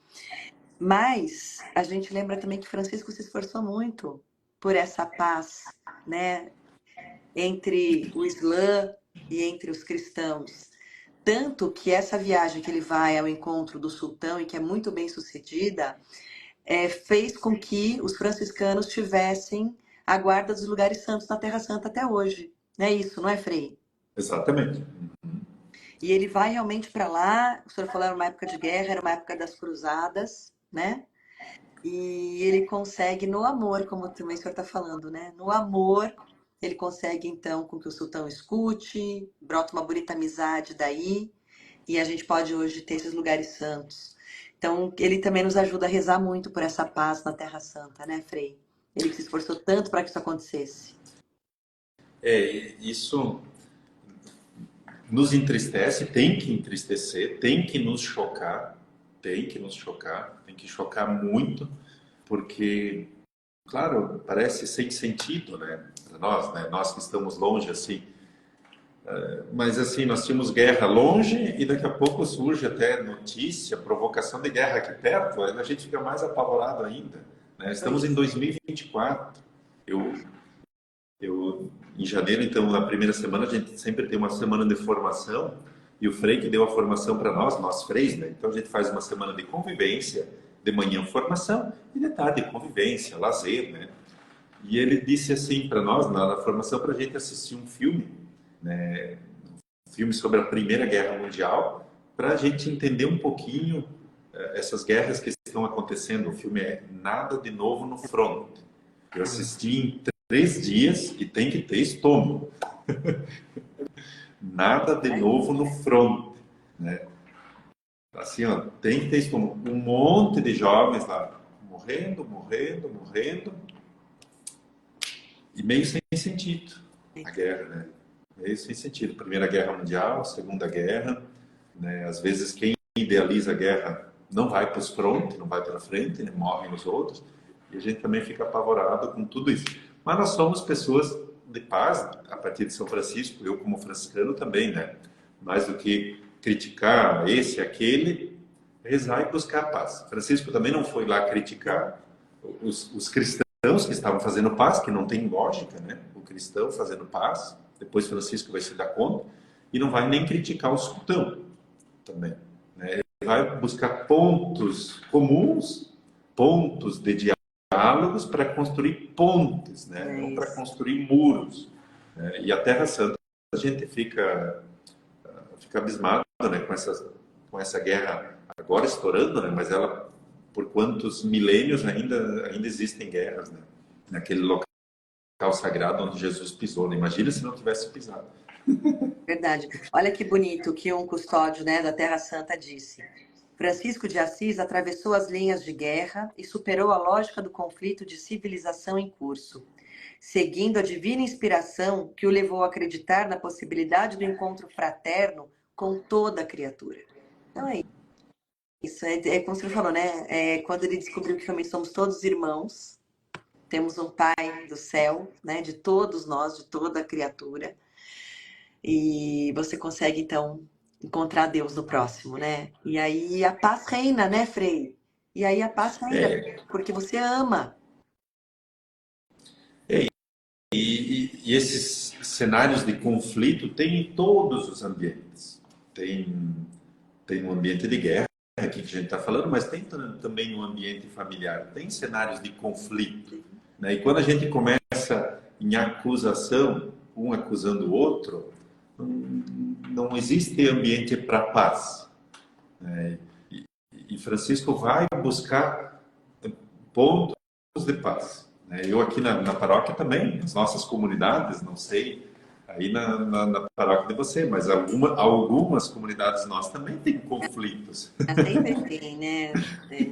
Mas a gente lembra também que Francisco se esforçou muito por essa paz, né, entre o Islã e entre os cristãos. Tanto que essa viagem que ele vai ao encontro do sultão e que é muito bem sucedida, fez com que os franciscanos tivessem a guarda dos lugares santos na Terra Santa até hoje. Não é isso, não é, Frei? Exatamente. E ele vai realmente para lá, o senhor falou, era uma época de guerra, era uma época das cruzadas, né? E ele consegue, no amor, como também o senhor está falando, né? No amor, ele consegue, então, com que o sultão escute, brota uma bonita amizade daí, e a gente pode hoje ter esses lugares santos. Então, ele também nos ajuda a rezar muito por essa paz na Terra Santa, né, Frei? Ele que se esforçou tanto para que isso acontecesse. Isso nos entristece, tem que entristecer, tem que nos chocar, tem que chocar muito, porque, claro, parece sem sentido, né, para nós, né, nós que estamos longe assim, mas assim, nós tínhamos guerra longe e daqui a pouco surge até notícia, provocação de guerra aqui perto, aí a gente fica mais apavorado ainda, né? Estamos em 2024, eu em janeiro, então, na primeira semana, a gente sempre tem uma semana de formação, e o Frei que deu a formação para nós freis, né? Então a gente faz uma semana de convivência, de manhã formação, e de tarde convivência, lazer, né? E ele disse assim para nós, na formação, para a gente assistir um filme, né? Um filme sobre a Primeira Guerra Mundial, para a gente entender um pouquinho essas guerras que estão acontecendo. O filme é Nada de Novo no Front. Eu assisti em 3 dias e tem que ter estômago. Nada de novo no front, né? Assim, ó, tem que ter estômago. Um monte de jovens lá morrendo, e meio sem sentido a guerra, né? Meio sem sentido. Primeira Guerra Mundial, Segunda Guerra, né? Às vezes quem idealiza a guerra não vai para os frontes, não vai para frente, né? Morrem os outros. E a gente também fica apavorado com tudo isso. Mas nós somos pessoas de paz, a partir de São Francisco, eu como franciscano também, né? Mais do que criticar esse, aquele, rezar e buscar a paz. Francisco também não foi lá criticar os cristãos que estavam fazendo paz, que não tem lógica, né? O cristão fazendo paz, depois Francisco vai se dar conta, e não vai nem criticar o sultão também, né? Ele vai buscar pontos comuns, pontos de diálogos para construir pontes, né? Não para construir muros, né? E a Terra Santa, a gente fica abismado, né? Com essa guerra agora estourando, né? Mas ela, por quantos milênios ainda existem guerras, né? Naquele local sagrado onde Jesus pisou, né? Imagina se não tivesse pisado. Verdade. Olha que bonito que um custódio, né, da Terra Santa disse. Francisco de Assis atravessou as linhas de guerra e superou a lógica do conflito de civilização em curso, seguindo a divina inspiração que o levou a acreditar na possibilidade do encontro fraterno com toda a criatura. Então é isso, como você falou, né? Quando ele descobriu que realmente somos todos irmãos, temos um Pai do céu, né? De todos nós, de toda a criatura, e você consegue então encontrar Deus no próximo, né? E aí a paz reina, né, Frei? E aí a paz reina, É, porque você ama. e esses cenários de conflito tem em todos os ambientes. Tem, tem no ambiente de guerra, aqui que a gente está falando, mas tem também no ambiente familiar. Tem cenários de conflito, né? E quando a gente começa em acusação, um acusando o outro, não existe ambiente para paz, né? E Francisco vai buscar pontos de paz, né? Eu aqui na paróquia também, nas nossas comunidades, não sei aí na paróquia de você, mas algumas comunidades nós também tem conflitos. Ah, sempre tem, né? É,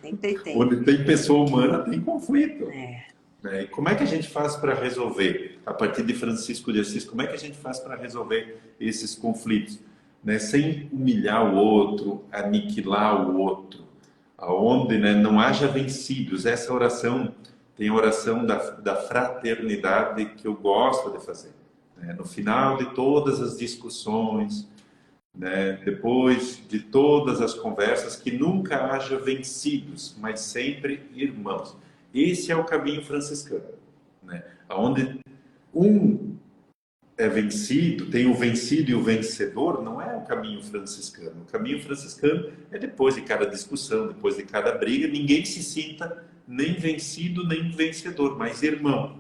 sempre tem. Onde tem pessoa humana, tem conflito, É. né? E como é que a gente faz para resolver? A partir de Francisco de Assis, como é que a gente faz para resolver esses conflitos? Né? Sem humilhar o outro, aniquilar o outro, aonde, né, não haja vencidos. Essa oração tem a oração da fraternidade que eu gosto de fazer, né? No final de todas as discussões, né, depois de todas as conversas, que nunca haja vencidos, mas sempre irmãos. Esse é o caminho franciscano, né? Onde um é vencido, tem o vencido e o vencedor, não é o caminho franciscano. O caminho franciscano é depois de cada discussão, depois de cada briga, ninguém se sinta nem vencido nem vencedor, mas irmão,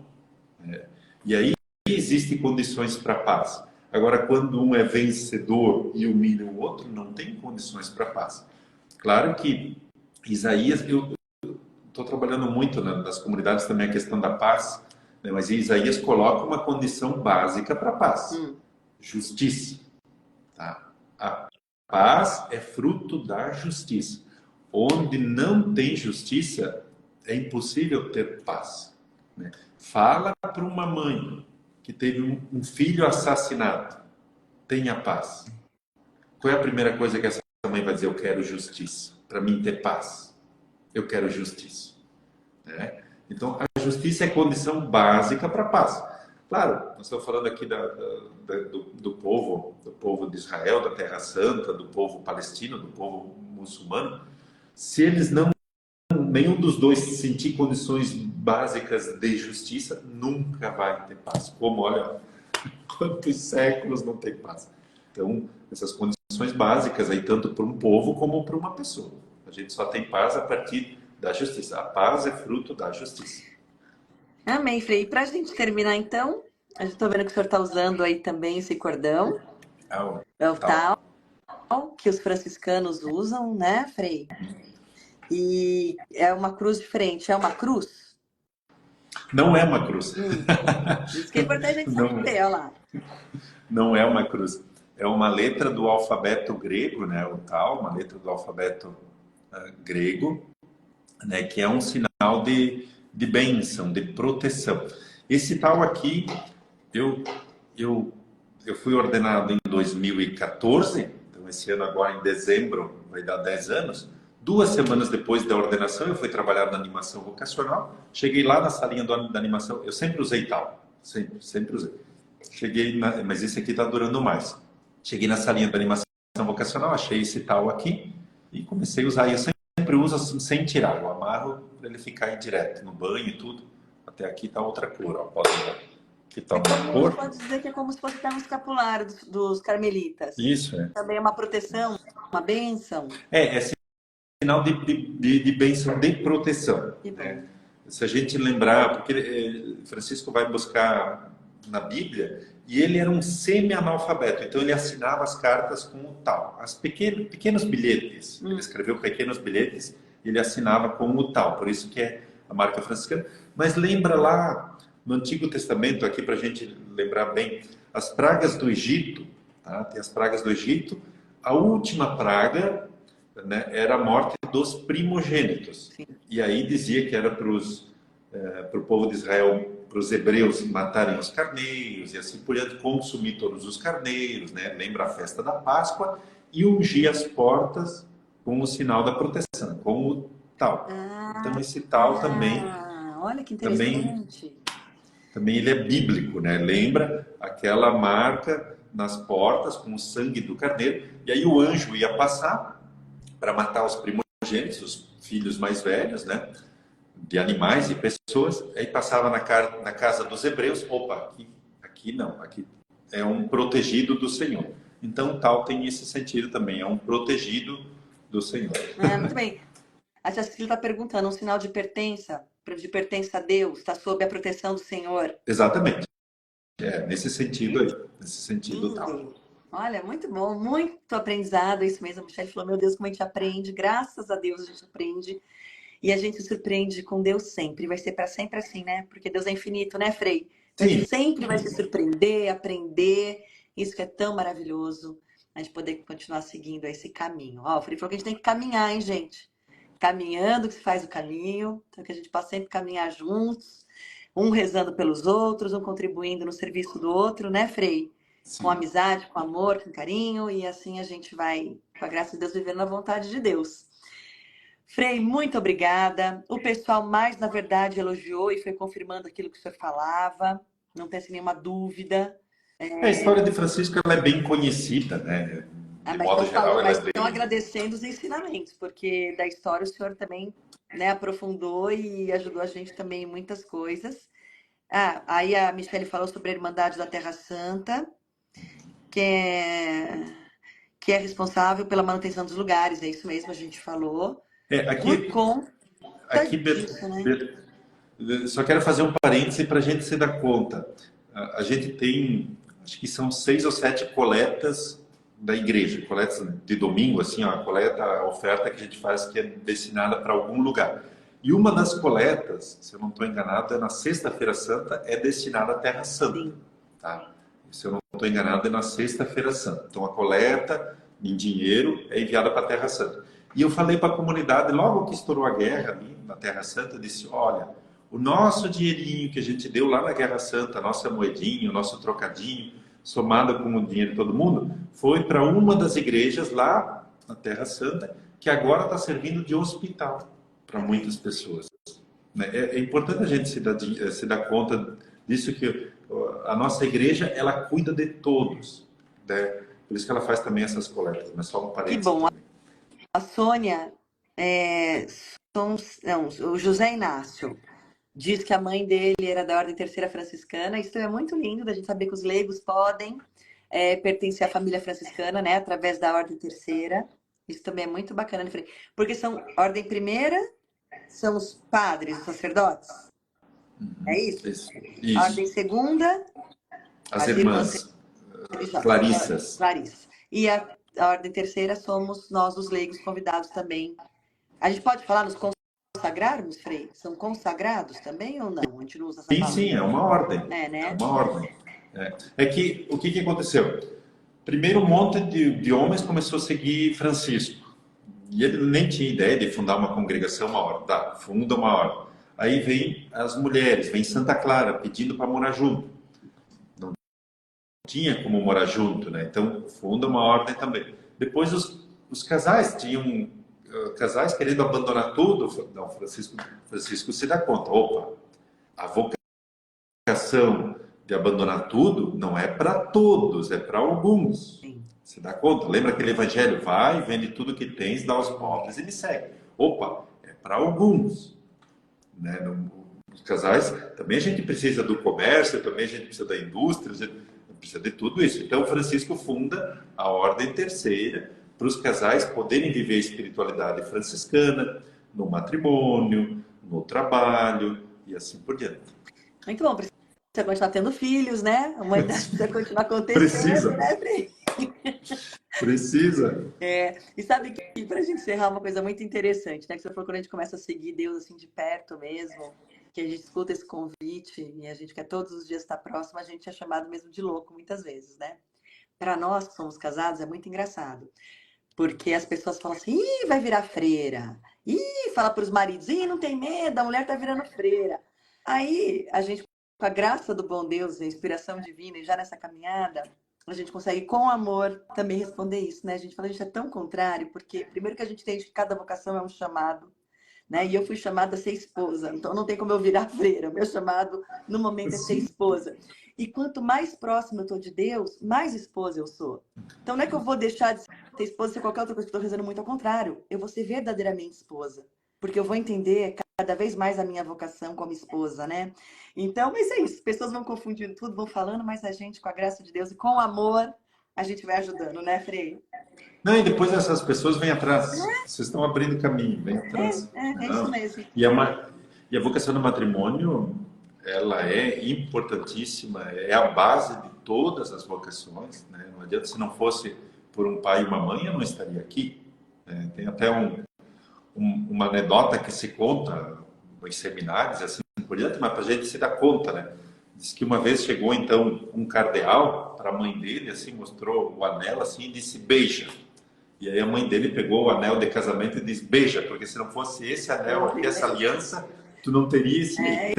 né? E aí existem condições para paz. Agora, quando um é vencedor e humilha o outro, não tem condições para paz. Claro que Isaías, eu estou trabalhando muito nas comunidades também a questão da paz, né? Mas Isaías coloca uma condição básica para a paz: Hum. justiça. Tá? A paz é fruto da justiça. Onde não tem justiça, é impossível ter paz, né? Fala para uma mãe que teve um filho assassinado: tenha paz. Qual é a primeira coisa que essa mãe vai dizer? Eu quero justiça. Para mim ter paz, eu quero justiça, né? Então, a justiça é condição básica para a paz. Claro, nós estamos falando aqui do povo de Israel, da Terra Santa, do povo palestino, do povo muçulmano. Se eles não, nenhum dos dois sentir condições básicas de justiça, nunca vai ter paz. Como, olha, quantos séculos não tem paz. Então, essas condições básicas aí, tanto para um povo como para uma pessoa. A gente só tem paz a partir da justiça. A paz é fruto da justiça. Amém, Frei. E para a gente terminar, então, a gente está vendo que o senhor está usando aí também esse cordão, Ah, é o tal. tal, que os franciscanos usam, né, Frei? E é uma cruz diferente, é uma cruz? Não é uma cruz. Isso que é importante a gente Não, saber, olha lá. não é uma cruz. É uma letra do alfabeto grego, né? O tal, uma letra do alfabeto grego, né? Que é um sinal de bênção, de proteção. Esse tal aqui, eu, eu, eu fui ordenado em 2014, então esse ano agora em dezembro vai dar 10 anos. 2 semanas depois da ordenação, eu fui trabalhar na animação vocacional. Cheguei lá na salinha da animação, eu sempre usei tal, sempre usei. Mas esse aqui está durando mais. Cheguei na salinha da animação vocacional, achei esse tal aqui e comecei a usar. E eu sempre uso assim, sem tirar, eu amarro para ele ficar aí direto, no banho e tudo. Até aqui está outra cor, ó. Pode ver. Aqui está É uma como, cor. pode dizer que é como se fosse um escapulário dos carmelitas. Isso, é. Também é uma proteção, uma bênção. É sinal de bênção, de proteção, Que né? bom. Se a gente lembrar, porque Francisco vai buscar na Bíblia, e ele era um semi-analfabeto, então ele assinava as cartas com o tal, pequenos bilhetes, ele escreveu pequenos bilhetes, e ele assinava com o tal, por isso que é a marca franciscana. Mas lembra lá no Antigo Testamento, aqui para a gente lembrar bem, as pragas do Egito, tá? Tem as pragas do Egito, a última praga, né, era a morte dos primogênitos. Sim. E aí dizia que era para o povo de Israel, para os hebreus matarem os carneiros e assim por diante, consumir todos os carneiros, né? Lembra a festa da Páscoa, e ungir as portas com o sinal da proteção, com o tal. Então esse tal Olha que também, interessante. também ele é bíblico, né? Lembra aquela marca nas portas com o sangue do carneiro, e aí o anjo ia passar para matar os primogênitos, os filhos mais velhos, né? De animais e pessoas, aí passava na casa dos hebreus, opa, aqui não, aqui é um protegido do Senhor. Então, tal tem esse sentido também, é um protegido do Senhor. Muito bem. A tia Cecília está perguntando, um sinal de pertença a Deus, está sob a proteção do Senhor. Exatamente. Nesse sentido aí, nesse sentido tal. Lindo. Olha, muito bom, muito aprendizado, isso mesmo. A Michelle falou, meu Deus, como a gente aprende, graças a Deus a gente aprende. E a gente se surpreende com Deus sempre. Vai ser para sempre assim, né? Porque Deus é infinito, né, Frei? Então, a gente Sim, sempre vai se surpreender, aprender. Isso que é tão maravilhoso. A gente poder continuar seguindo esse caminho. Ó, o Frei falou que a gente tem que caminhar, hein, gente? Caminhando que se faz o caminho. Então, que a gente possa sempre caminhar juntos. Um rezando pelos outros, um contribuindo no serviço do outro, né, Frei? Com sim. amizade, com amor, com carinho. E assim a gente vai, com a graça de Deus, vivendo na vontade de Deus. Frei, muito obrigada. O pessoal mais, na verdade, elogiou e foi confirmando aquilo que o senhor falava. Não tem assim, nenhuma dúvida. A história de Francisco ela é bem conhecida, né? Ah, De mas modo geral, ela mas é estão bem. agradecendo os ensinamentos, porque da história o senhor também, né, aprofundou e ajudou a gente também em muitas coisas. Ah, aí a Michelle falou sobre a Irmandade da Terra Santa, que é, que é responsável pela manutenção dos lugares. É isso mesmo, a gente falou. Por Aqui, conta aqui disso, né? só quero fazer um parêntese para a gente se dar conta. A gente tem, acho que são 6 ou 7 coletas da igreja, coletas de domingo, assim, a coleta, a oferta que a gente faz que é destinada para algum lugar. E uma das coletas, se eu não estou enganado, é na Sexta-feira Santa, é destinada à Terra Santa, Sim. tá? Se eu não estou enganado, é na Sexta-feira Santa. Então, a coleta em dinheiro é enviada para a Terra Santa. E eu falei para a comunidade, logo que estourou a guerra ali na Terra Santa, eu disse, olha, o nosso dinheirinho que a gente deu lá na Guerra Santa, a nossa moedinha, o nosso trocadinho, somado com o dinheiro de todo mundo, foi para uma das igrejas lá na Terra Santa, que agora está servindo de hospital para muitas pessoas. Né? É importante a gente se dar conta disso, que a nossa igreja, ela cuida de todos. Né? Por isso que ela faz também essas coletas, mas só um Que parênteses bom. também. A Sônia, não, o José Inácio, diz que a mãe dele era da Ordem Terceira Franciscana. Isso é muito lindo da gente saber que os leigos podem pertencer à família franciscana, né? Através da Ordem Terceira. Isso também é muito bacana, né, Frei? Porque são Ordem Primeira, são os padres, os sacerdotes. É isso? Isso, A isso. Ordem Segunda, As as irmãs irmãs Exato, Clarissas. Clarice. E a Ordem Terceira somos nós, os leigos, convidados também. A gente pode falar nos consagrarmos, Frei? São consagrados também ou não? A gente não usa essa Sim, sim, palavra. é uma ordem. É, É né? uma ordem. É que o que aconteceu? Primeiro, um monte de homens começou a seguir Francisco. E ele nem tinha ideia de fundar uma congregação, uma ordem. Tá, funda uma ordem. Aí vem as mulheres, vem Santa Clara pedindo para morar junto. Não tinha como morar junto, né? Então funda uma ordem também. Depois os casais tinham casais querendo abandonar tudo. Não, Francisco se dá conta. Opa, a vocação de abandonar tudo não é para todos, é para alguns. Sim. Você dá conta? Lembra aquele evangelho? Vai, vende tudo que tens, dá aos pobres e me segue. Opa, é para alguns. Né? Nos casais, também a gente precisa do comércio, também a gente precisa da indústria, a gente precisa de tudo isso. Então, Francisco funda a Ordem Terceira para os casais poderem viver a espiritualidade franciscana no matrimônio, no trabalho e assim por diante. Muito bom. Precisa continuar tendo filhos, né? A humanidade precisa continuar acontecendo, Precisa, né, Frei? precisa. E sabe que, para a gente encerrar, uma coisa muito interessante, né? Que você falou quando a gente começa a seguir Deus assim de perto mesmo, que a gente escuta esse convite e a gente quer todos os dias estar próximo, a gente é chamado mesmo de louco muitas vezes, né? Para nós que somos casados é muito engraçado. Porque as pessoas falam assim, ih, vai virar freira. Ih, fala para os maridos, ih, não tem medo, a mulher tá virando freira. Aí, a gente, com a graça do bom Deus, a inspiração divina, e já nessa caminhada, a gente consegue, com amor, também responder isso, né? A gente fala, a gente é tão contrário, porque primeiro que a gente entende que cada vocação é um chamado, né? E eu fui chamada a ser esposa, então não tem como eu virar freira. O meu chamado no momento é ser esposa. E quanto mais próximo eu estou de Deus, mais esposa eu sou. Então não é que eu vou deixar de ser esposa, ser qualquer outra coisa que eu estou rezando, muito ao contrário. Eu vou ser verdadeiramente esposa, porque eu vou entender cada vez mais a minha vocação como esposa, né? Então, mas é isso. As pessoas vão confundindo tudo, vão falando, mas a gente, com a graça de Deus e com amor, a gente vai ajudando, né, Frei? Não, e depois essas pessoas vêm atrás. Vocês estão abrindo caminho, vêm atrás. É isso Não. mesmo. E a vocação do matrimônio, ela é importantíssima, é a base de todas as vocações, né? Não adianta, se não fosse por um pai e uma mãe, eu não estaria aqui, né? Tem até uma anedota que se conta nos seminários, assim por diante, mas para a gente se dar conta, né? Diz que uma vez chegou, então, um cardeal para a mãe dele, assim, mostrou o anel, assim, e disse, beija. E aí a mãe dele pegou o anel de casamento e disse, beija, porque se não fosse esse anel aqui, essa aliança, tu não teria esse... É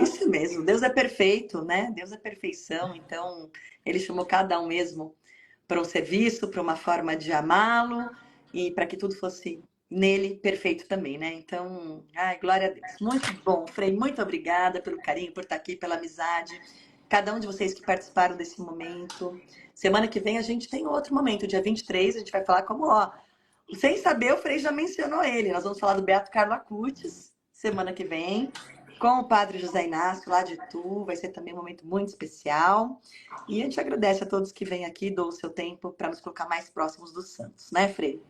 isso mesmo. Deus é perfeito, né? Deus é perfeição. Então, ele chamou cada um mesmo para um serviço, para uma forma de amá-lo e para que tudo fosse nele perfeito também, né? Então, ai, glória a Deus. Muito bom, Frei. Muito obrigada pelo carinho, por estar aqui, pela amizade. Cada um de vocês que participaram desse momento. Semana que vem a gente tem outro momento, dia 23, a gente vai falar como, ó, sem saber, o Frei já mencionou ele. Nós vamos falar do Beato Carlo Acutis, semana que vem, com o Padre José Inácio, lá de Itu. Vai ser também um momento muito especial. E a gente agradece a todos que vêm aqui, dão o seu tempo para nos colocar mais próximos dos santos, né, Frei?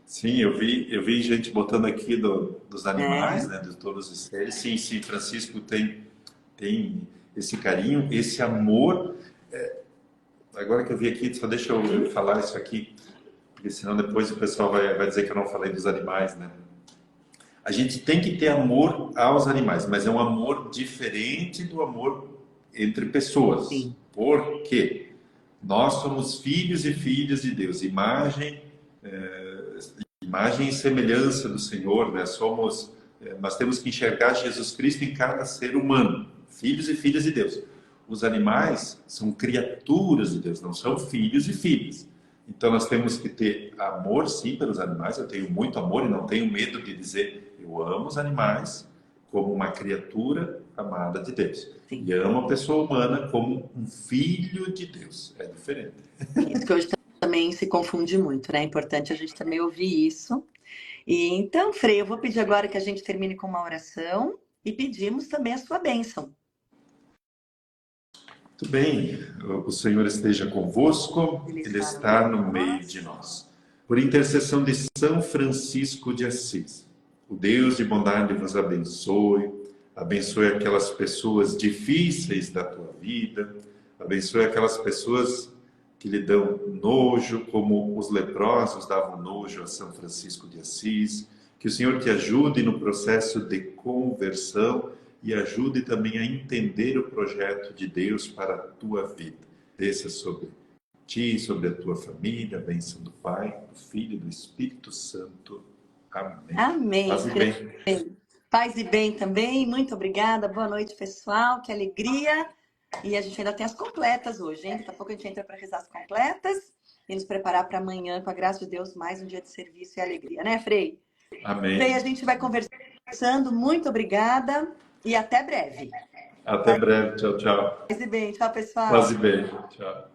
Sim, eu vi gente botando aqui dos animais, né, de todos os seres. Sim, sim, Francisco tem esse carinho, esse amor. Agora que eu vi aqui, só deixa eu falar isso aqui, porque senão depois o pessoal vai dizer que eu não falei dos animais, né? A gente tem que ter amor aos animais, mas é um amor diferente do amor entre pessoas. Sim. Por quê? Nós somos filhos e filhas de Deus, imagem e semelhança do Senhor, né? Nós temos que enxergar Jesus Cristo em cada ser humano, filhos e filhas de Deus. Os animais são criaturas de Deus, não são filhos e filhas. Então nós temos que ter amor, sim, pelos animais. Eu tenho muito amor e não tenho medo de dizer eu amo os animais como uma criatura amada de Deus. Sim. E amo a pessoa humana como um filho de Deus. É diferente. Isso que hoje também se confunde muito, né? É importante a gente também ouvir isso. E então, Frei, eu vou pedir agora que a gente termine com uma oração e pedimos também a sua bênção. Muito bem, o Senhor esteja convosco, Ele está no meio de nós. Por intercessão de São Francisco de Assis, o Deus de bondade vos abençoe, abençoe aquelas pessoas difíceis da tua vida, abençoe aquelas pessoas que lhe dão nojo, como os leprosos davam nojo a São Francisco de Assis, que o Senhor te ajude no processo de conversão e ajude também a entender o projeto de Deus para a tua vida. Desça sobre ti, sobre a tua família, a bênção do Pai, do Filho e do Espírito Santo. Amém. Amém. Paz e bem. Paz e bem também. Muito obrigada. Boa noite, pessoal. Que alegria. E a gente ainda tem as completas hoje, hein? Daqui a pouco a gente entra para rezar as completas e nos preparar para amanhã, com a graça de Deus, mais um dia de serviço e alegria, né, Frei? Amém. Frei, a gente vai conversando. Muito obrigada e até breve. Até breve. Tchau, tchau. Paz e bem. Tchau, pessoal. Paz e bem. Tchau.